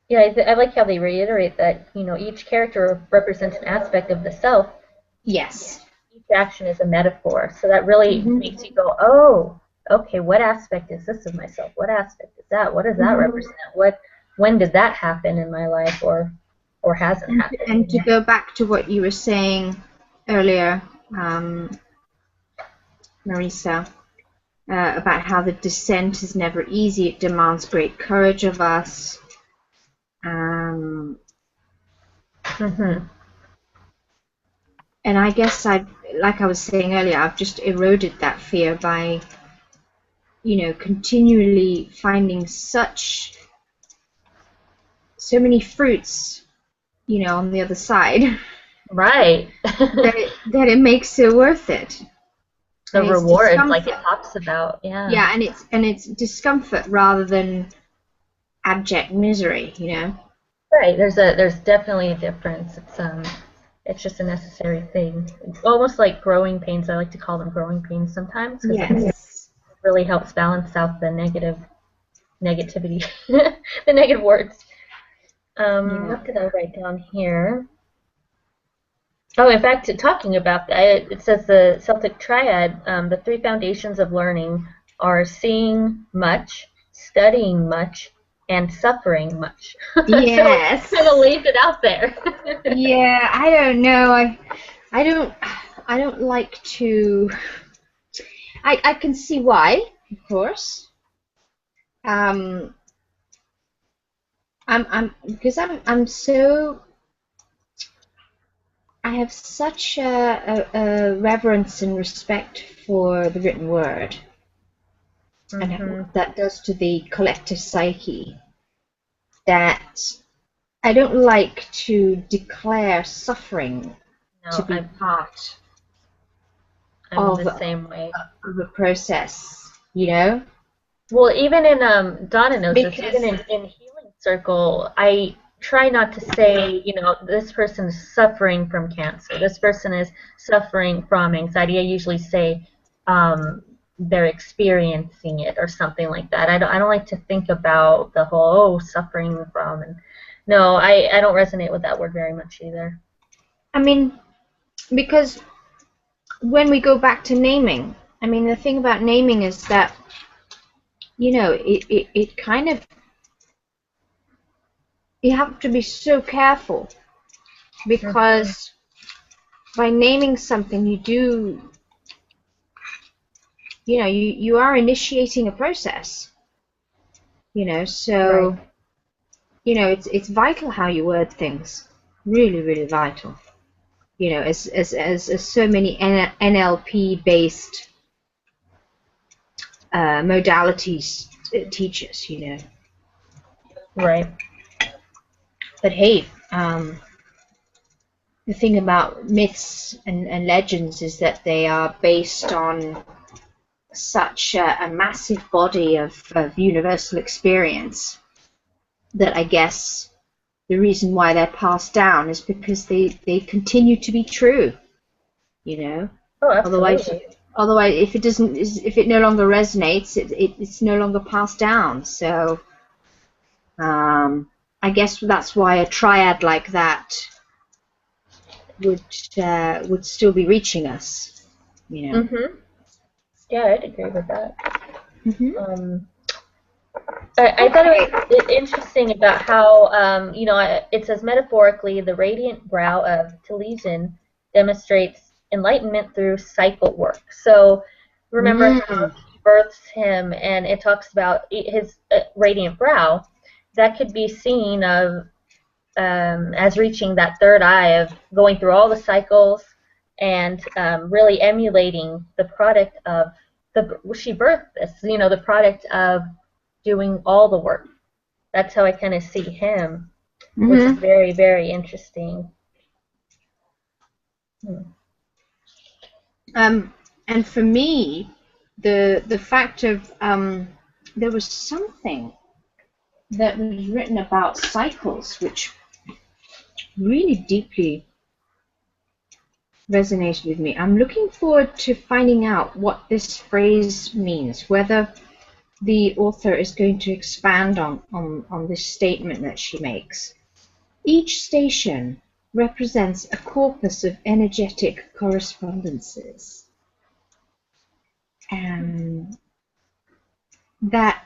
Yeah, I like how they reiterate that, you know, each character represents an aspect of the self. Yes. Each action is a metaphor, so that really makes you go, oh, okay, what aspect is this of myself? What aspect is that? What does that represent? When did that happen in my life, or hasn't happened? And to go back to what you were saying earlier, Marisa, about how the descent is never easy. It demands great courage of us. And I guess like I was saying earlier, I've just eroded that fear by, you know, continually finding so many fruits, you know, on the other side. Right. that it makes it worth it. The reward, like it talks about, yeah. Yeah, and it's discomfort rather than abject misery, you know. Right. There's definitely a difference. It's just a necessary thing. It's almost like growing pains. I like to call them growing pains sometimes, because it really helps balance out the negativity, the negative words. What did I write down here? Oh, in fact, talking about that, it says the Celtic triad, the 3 foundations of learning are seeing much, studying much, and suffering much. Yes. So it kind of lays it out there. Yeah, I don't know. I don't like to. I can see why, of course. I'm so. I have such a reverence and respect for the written word, and what that does to the collective psyche, that I don't like to declare suffering to be part of the same way of the process, you know. Well, even in Donna knows this. Even in Healing Circle, I try not to say, you know, this person is suffering from cancer. This person is suffering from anxiety. I usually say they're experiencing it or something like that. I don't like to think about the whole suffering from. And no, I don't resonate with that word very much either. I mean, because when we go back to naming, I mean, the thing about naming is that, you know, it kind of, you have to be so careful, because by naming something, you do, you know, you are initiating a process, you know, so, you know, it's vital how you word things, really, really vital, you know, as so many NLP based modalities teach us, you know. Right. But hey, the thing about myths and legends is that they are based on such a massive body of universal experience that I guess the reason why they're passed down is because they continue to be true, you know. Oh, absolutely. Otherwise, if it no longer resonates, it's no longer passed down. So, I guess that's why a triad like that would still be reaching us, you know. Mhm. Yeah, I'd agree with that. Mm-hmm. I thought it was interesting about how, it says metaphorically, the radiant brow of Telyndru demonstrates enlightenment through cycle work. So remember how she births him, and it talks about his radiant brow. That could be seen of as reaching that third eye of going through all the cycles and really emulating the product of she birthed this, the product of doing all the work. That's how I kind of see him, which is very, very interesting. And for me, the fact of there was something that was written about cycles which really deeply resonated with me. I'm looking forward to finding out what this phrase means, whether the author is going to expand on this statement that she makes. Each station represents a corpus of energetic correspondences. That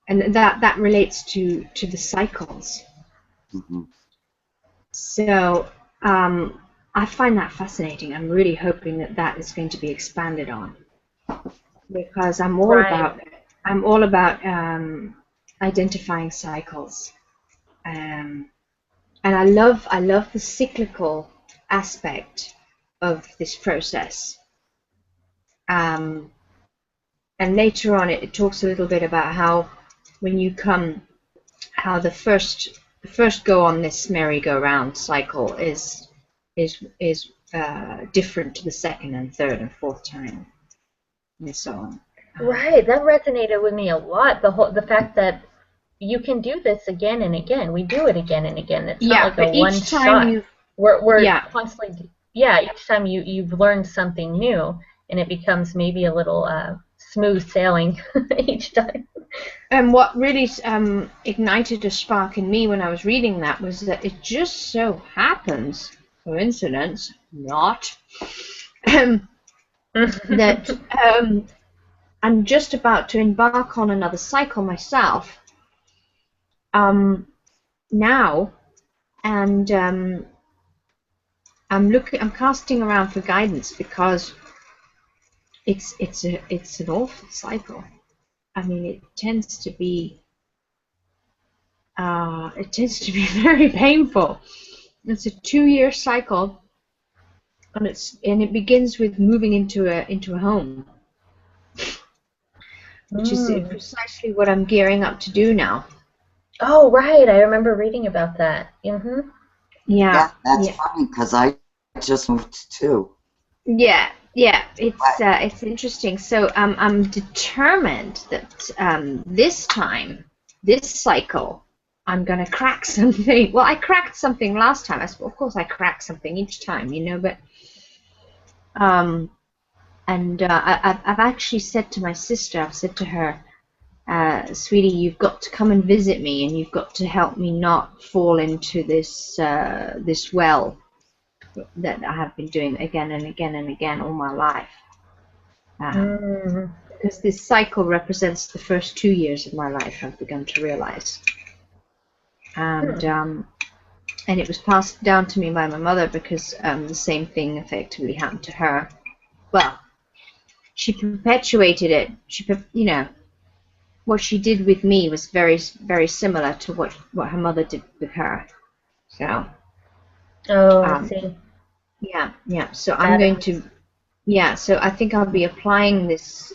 and that relates to the cycles. Mm-hmm. So I find that fascinating. I'm really hoping that is going to be expanded on, because I'm all about identifying cycles, and I love the cyclical aspect of this process. And later on, it talks a little bit about how when you come, how the first go on this merry-go-round cycle is different to the second and third and fourth time, and so on. Right, that resonated with me a lot. The fact that you can do this again and again. We do it again and again. It's not like a one shot. We're constantly, each time you've learned something new, and it becomes maybe a little smooth sailing each time. And what really ignited a spark in me when I was reading that was that it just so happens, coincidence, not, that I'm just about to embark on another cycle myself now, and I'm casting around for guidance, because it's an awful cycle. I mean, it tends to be very painful. It's a 2-year cycle, and it begins with moving into a home, which is precisely what I'm gearing up to do now. Oh, right, I remember reading about that. Mm-hmm. Yeah, that's funny, because I just moved too. Yeah, it's interesting. So I'm determined that this cycle, I'm gonna crack something. Well, I cracked something last time. Of course, I crack something each time, but I've actually said to my sister, I've said to her, sweetie, you've got to come and visit me, and you've got to help me not fall into this well that I have been doing again and again and again all my life. Because this cycle represents the first 2 years of my life, I've begun to realize. And it was passed down to me by my mother, because the same thing effectively happened to her. Well, she perpetuated it. What she did with me was very, very similar to what her mother did with her. So. Oh, I see. Yeah. So I'm going to. Yeah. So I think I'll be applying this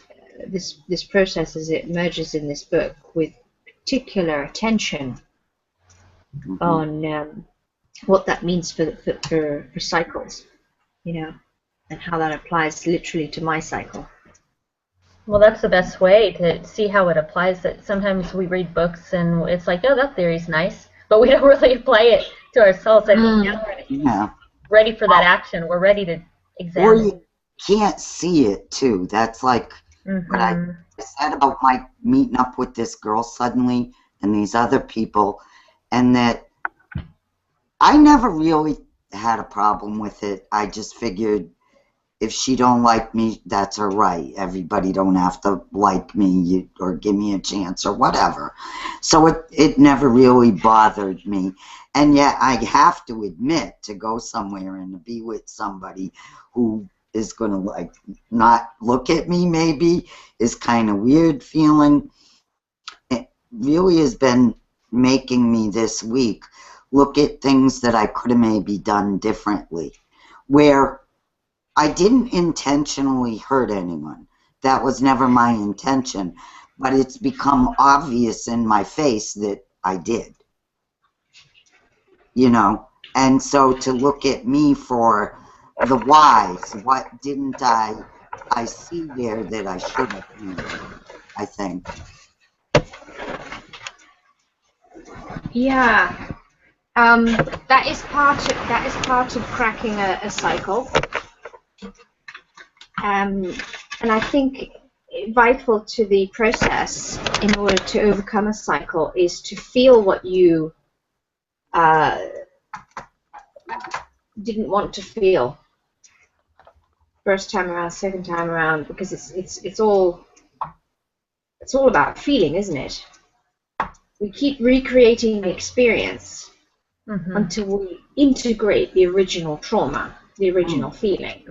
this process as it emerges in this book with particular attention on what that means for cycles, you know, and how that applies literally to my cycle. Well, that's the best way to see how it applies. That sometimes we read books and it's like, oh, that theory's nice, but we don't really apply it to ourselves. I think now we're ready for that action. We're ready to examine. Or you can't see it too. That's like what I said about my meeting up with this girl suddenly and these other people, and that I never really had a problem with it. I just figured if she don't like me, that's her right. Everybody don't have to like me or give me a chance or whatever. So it never really bothered me. And yet I have to admit, to go somewhere and to be with somebody who is going to like not look at me maybe is kind of weird feeling. It really has been making me this week look at things that I could have maybe done differently, where I didn't intentionally hurt anyone. That was never my intention, but it's become obvious in my face that I did. You know, and so to look at me for the whys, what didn't I see there that I should have seen, I think. Yeah. That is part of cracking a cycle. And I think vital to the process in order to overcome a cycle is to feel what you didn't want to feel first time around, second time around, because it's all about feeling, isn't it? We keep recreating the experience until we integrate the original trauma, the original feeling.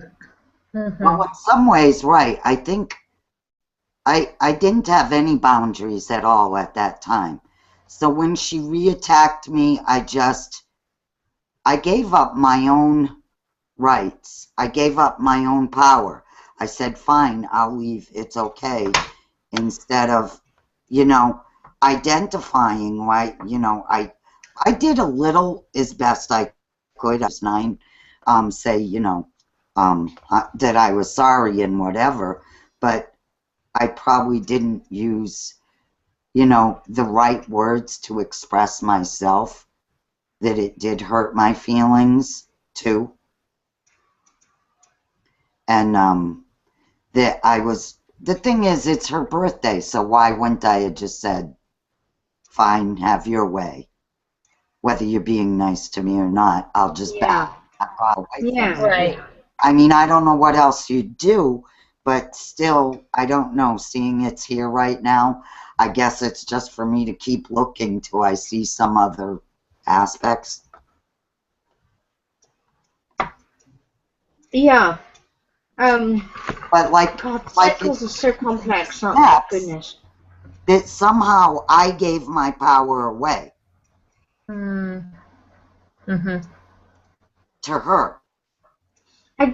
Well, in some ways, right. I think I didn't have any boundaries at all at that time. So when she reattacked me, I gave up my own rights. I gave up my own power. I said, fine, I'll leave. It's okay. Instead of, you know, identifying, right, you know, I did a little as best I could. I was 9, say, you know, that I was sorry and whatever, but I probably didn't use, you know, the right words to express myself, that it did hurt my feelings too. And that the thing is, it's her birthday, so why wouldn't I have just said, fine, have your way. Whether you're being nice to me or not, I'll just back away from it. Right. I mean, I don't know what else you'd do, but still, I don't know. Seeing it's here right now, I guess it's just for me to keep looking till I see some other aspects. Yeah. But like, God, like cycles are so complex, aren't they? Goodness. That somehow I gave my power away to her. I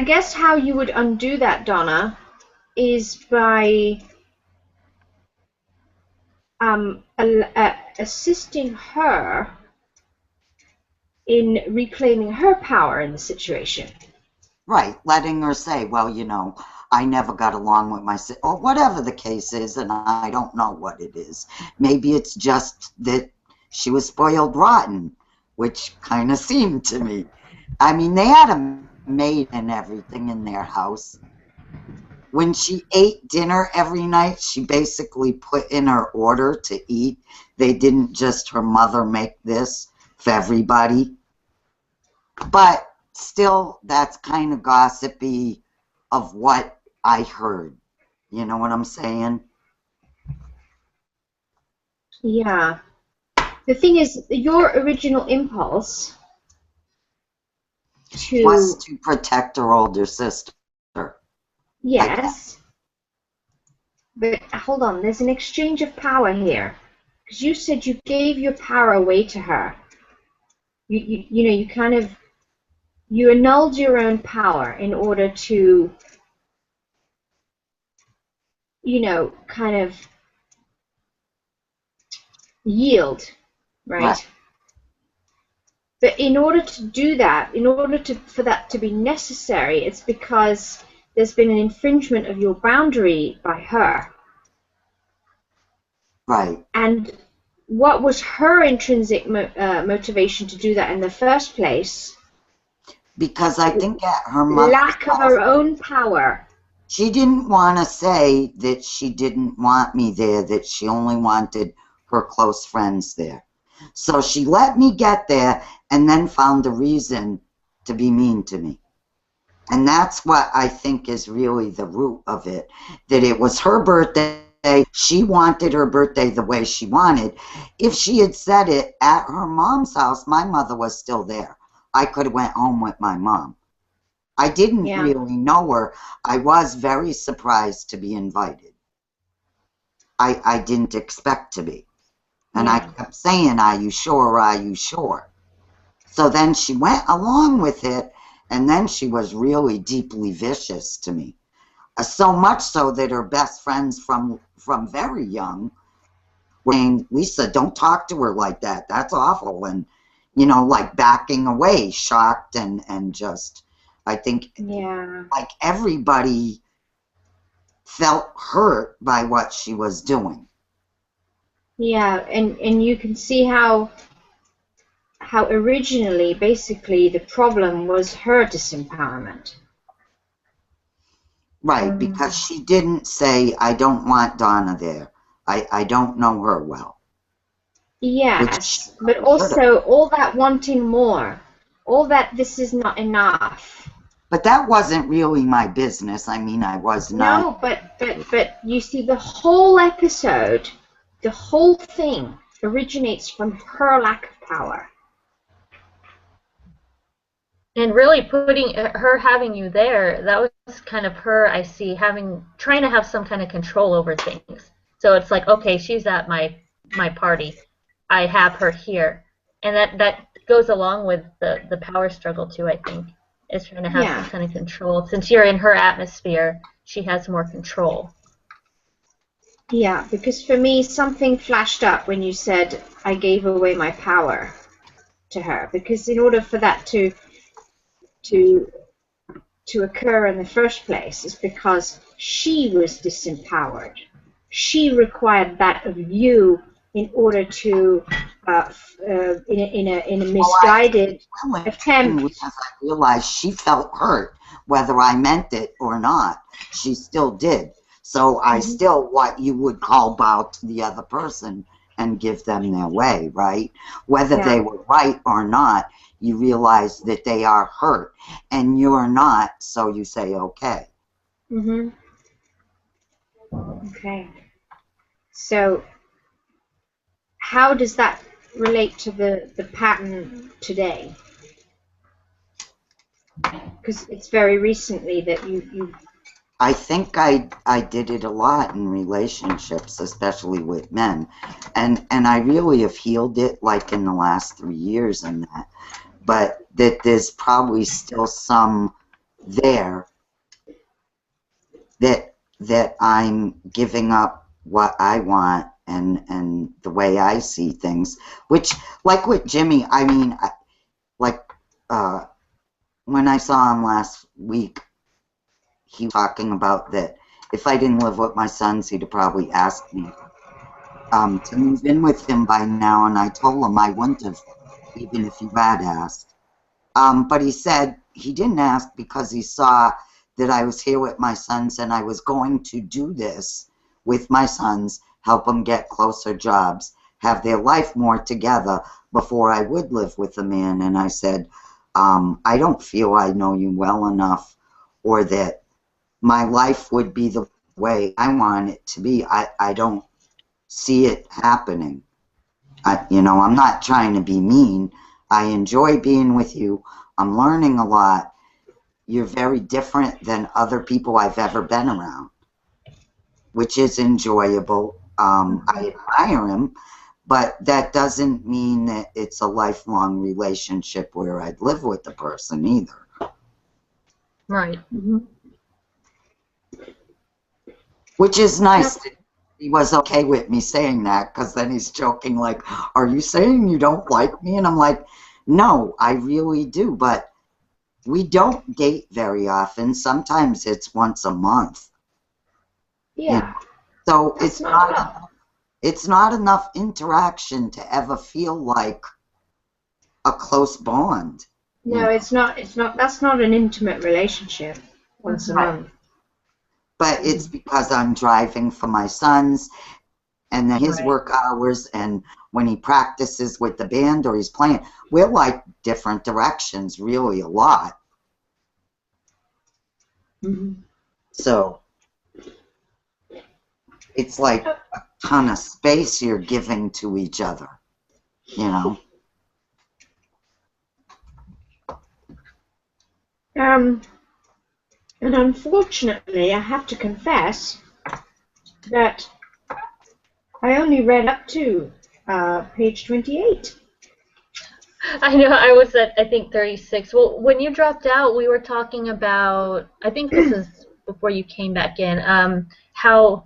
guess how you would undo that, Donna, is by assisting her in reclaiming her power in the situation. Right, letting her say, well, you know, I never got along with my sister, or whatever the case is, and I don't know what it is. Maybe it's just that she was spoiled rotten, which kind of seemed to me. I mean, they had a maid and everything in their house. When she ate dinner every night, she basically put in her order to eat. They didn't just her mother make this for everybody. But still, that's kind of gossipy of what I heard. You know what I'm saying? Yeah. The thing is, your original impulse was to protect her older sister. Yes. But hold on, there's an exchange of power here. Because you said you gave your power away to her. You know, you kind of, you annulled your own power in order to you know, kind of yield, Right. right? But in order to do that, in order for that to be necessary, it's because there's been an infringement of your boundary by her. Right. And what was her intrinsic motivation to do that in the first place? Because I think at her mother's Lack of her own power. she didn't want to say that she didn't want me there, that she only wanted her close friends there. So she let me get there and then found a reason to be mean to me. And that's what I think is really the root of it, that it was her birthday. She wanted her birthday the way she wanted. If she had said it at her mom's house, my mother was still there. I could have went home with my mom. I didn't really know her. I was very surprised to be invited. I didn't expect to be. And I kept saying, are you sure, are you sure? So then she went along with it, and then she was really deeply vicious to me. So much so that her best friends from very young were saying, Lisa, don't talk to her like that. That's awful. And, you know, like backing away, shocked and just, I think, like everybody felt hurt by what she was doing. Yeah, and you can see how originally, basically, the problem was her disempowerment. Right, because she didn't say, I don't want Donna there. I don't know her well. Yes, but also all that wanting more, all that this is not enough. But that wasn't really my business. I mean, I was not. No, but you see, the whole episode, the whole thing originates from her lack of power. And really putting her having you there, that was kind of her, I see, trying to have some kind of control over things. So it's like, okay, she's at my party. I have her here. And that goes along with the power struggle too, I think. Is trying to have some kind of control. Since you're in her atmosphere, she has more control. Yeah, because for me, something flashed up when you said I gave away my power to her. Because in order for that to occur in the first place, is because she was disempowered. She required that of you in order to, in a misguided attempt. Because I realized she felt hurt, whether I meant it or not. She still did. So I still, what you would call, bow to the other person and give them their way, right? Whether they were right or not, you realize that they are hurt and you're not, so you say, okay. Okay. So how does that relate to the pattern today? Because it's very recently that you I think I did it a lot in relationships, especially with men. And I really have healed it like in the last 3 years and that. But that there's probably still some there that I'm giving up what I want and the way I see things. Which, like with Jimmy, I mean, when I saw him last week, he was talking about that if I didn't live with my sons, he'd have probably asked me to move in with him by now, and I told him I wouldn't have, even if he had asked. But he said he didn't ask because he saw that I was here with my sons and I was going to do this with my sons, help them get closer jobs, have their life more together before I would live with a man. And I said, I don't feel I know you well enough, or that my life would be the way I want it to be. I don't see it happening. I'm not trying to be mean. I enjoy being with you. I'm learning a lot. You're very different than other people I've ever been around, which is enjoyable. I admire him, but that doesn't mean that it's a lifelong relationship where I'd live with the person either. Right. Which is nice. He was okay with me saying that, because then he's joking like, are you saying you don't like me? And I'm like, no, I really do, but we don't date very often. Sometimes it's once a month. Yeah. So That's not enough. it's not enough interaction to ever feel like a close bond. No, it's not. It's not. That's not an intimate relationship once a month. But it's because I'm driving for my sons, and then his Right. work hours, and when he practices with the band or he's playing, we're like different directions, really, a lot. Mm-hmm. So it's like a ton of space you're giving to each other, you know. And unfortunately, I have to confess that I only read up to page 28. I know, I was at, I think, 36. Well, when you dropped out, we were talking about, I think this is before you came back in, how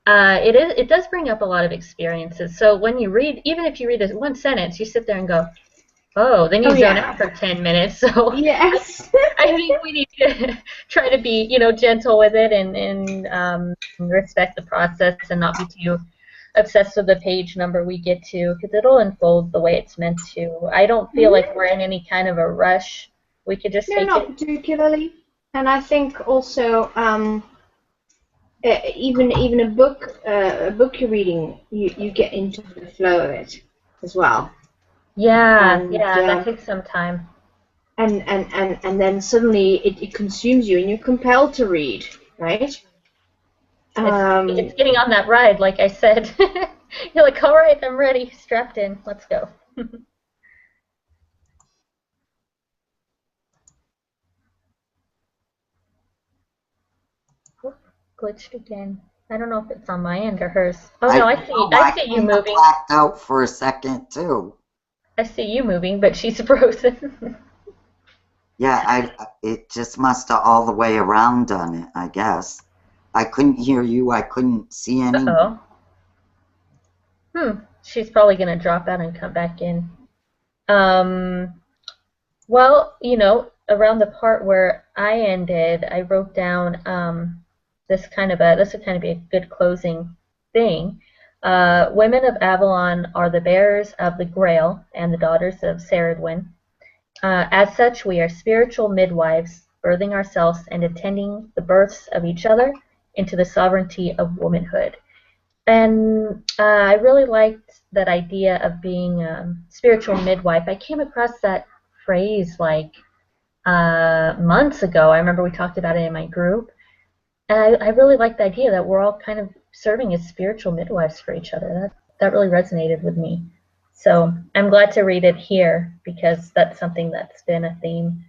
it does bring up a lot of experiences. So when you read, even if you read this one sentence, you sit there and go, oh, then you zone out for 10 minutes. So Yes. I think we need to try to be, gentle with it and respect the process and not be too obsessed with the page number we get to, because it'll unfold the way it's meant to. I don't feel like we're in any kind of a rush. We could just take not it. particularly. And I think also, even a book you're reading, you get into the flow of it as well. Yeah, And yeah, that takes some time. and then suddenly it consumes you, and you're compelled to read, right? It's getting on that ride, like I said. You're like, all right, I'm ready, strapped in, let's go. Glitched again. I don't know if it's on my end or hers. Oh no, I see you moving. Blacked out for a second too. I see you moving, but she's frozen. Yeah, it just must have all the way around done it, I guess. I couldn't hear you. I couldn't see any. Uh-oh. She's probably gonna drop out and come back in. Well, around the part where I ended, I wrote down this would kind of be a good closing thing. Women of Avalon are the bearers of the Grail and the daughters of Saradwin. As such, we are spiritual midwives, birthing ourselves and attending the births of each other into the sovereignty of womanhood. And I really liked that idea of being a spiritual midwife. I came across that phrase like months ago. I remember we talked about it in my group. And I really like the idea that we're all kind of serving as spiritual midwives for each other. That really resonated with me. So I'm glad to read it here because that's something that's been a theme.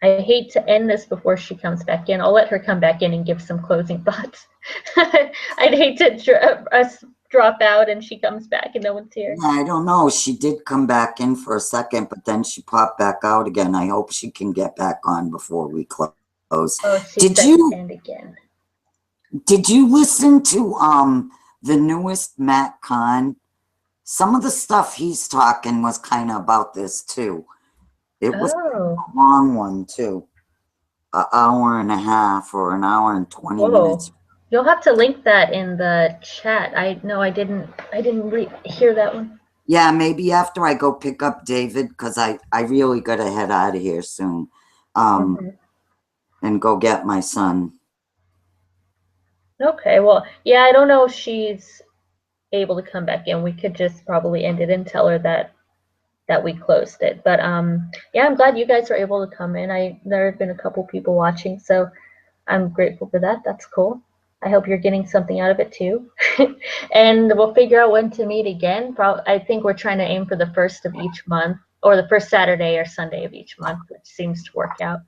I hate to end this before she comes back in. I'll let her come back in and give some closing thoughts. I'd hate to us drop out and she comes back and no one's here. Yeah, I don't know. She did come back in for a second, but then she popped back out again. I hope she can get back on before we close. Oh, she said end again. Did you listen to the newest Matt Kahn? Some of the stuff he's talking was kind of about this too. It was a long one too. An hour and a half or an hour and 20 minutes. You'll have to link that in the chat. I didn't hear that one. Yeah, maybe after I go pick up David, because I really got to head out of here soon. And go get my son. Okay, well, yeah, I don't know if she's able to come back in. We could just probably end it and tell her that we closed it. But yeah, I'm glad you guys were able to come in. There have been a couple people watching, so I'm grateful for that. That's cool. I hope you're getting something out of it too. And we'll figure out when to meet again. I think we're trying to aim for the first of each month, or the first Saturday or Sunday of each month, which seems to work out.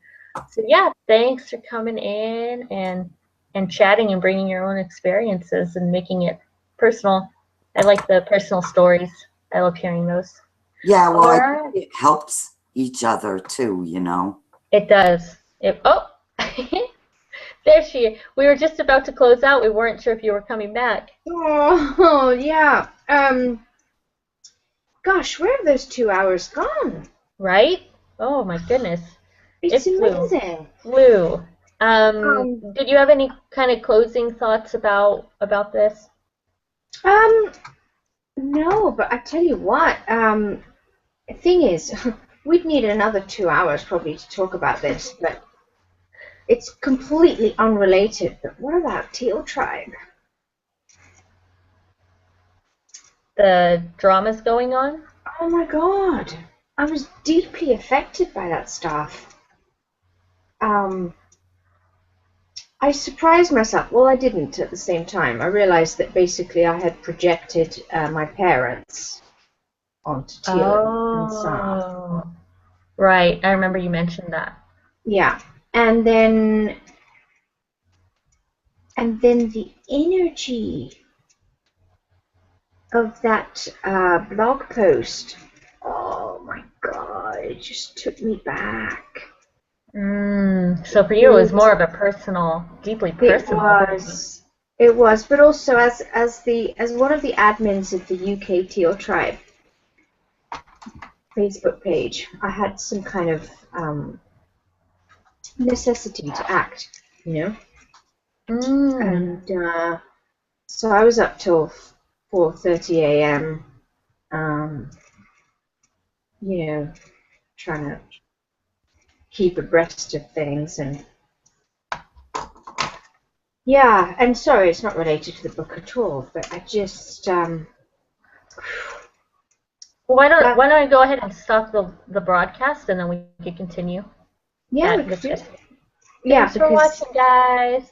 So yeah, thanks for coming in and chatting and bringing your own experiences and making it personal. I like the personal stories. I love hearing those. Yeah, well, I think it helps each other too, It does. There she is. We were just about to close out. We weren't sure if you were coming back. Oh, yeah. Gosh, where have those 2 hours gone? Right? Oh my goodness. It's It amazing. flew. Um, Did you have any kind of closing thoughts about this? no, but I tell you what, the thing is, we'd need another 2 hours probably to talk about this, but it's completely unrelated. But what about Teal Tribe? The dramas going on? Oh my God, I was deeply affected by that stuff. I surprised myself. Well, I didn't at the same time. I realized that basically I had projected my parents onto Teal and Sam. Oh, right. I remember you mentioned that. Yeah, and then the energy of that blog post. Oh my God, it just took me back. So for you, it was more of a personal, deeply personal. It was, but also as one of the admins of the UK Teal Tribe Facebook page, I had some kind of necessity to act, and so I was up till 4:30 a.m. Trying to keep abreast of things, and yeah, and sorry, it's not related to the book at all, but I just Well, why don't I go ahead and stop the broadcast and then we can continue? yeah, Yeah, we could do discuss. it. Yeah, Thanks for watching, guys.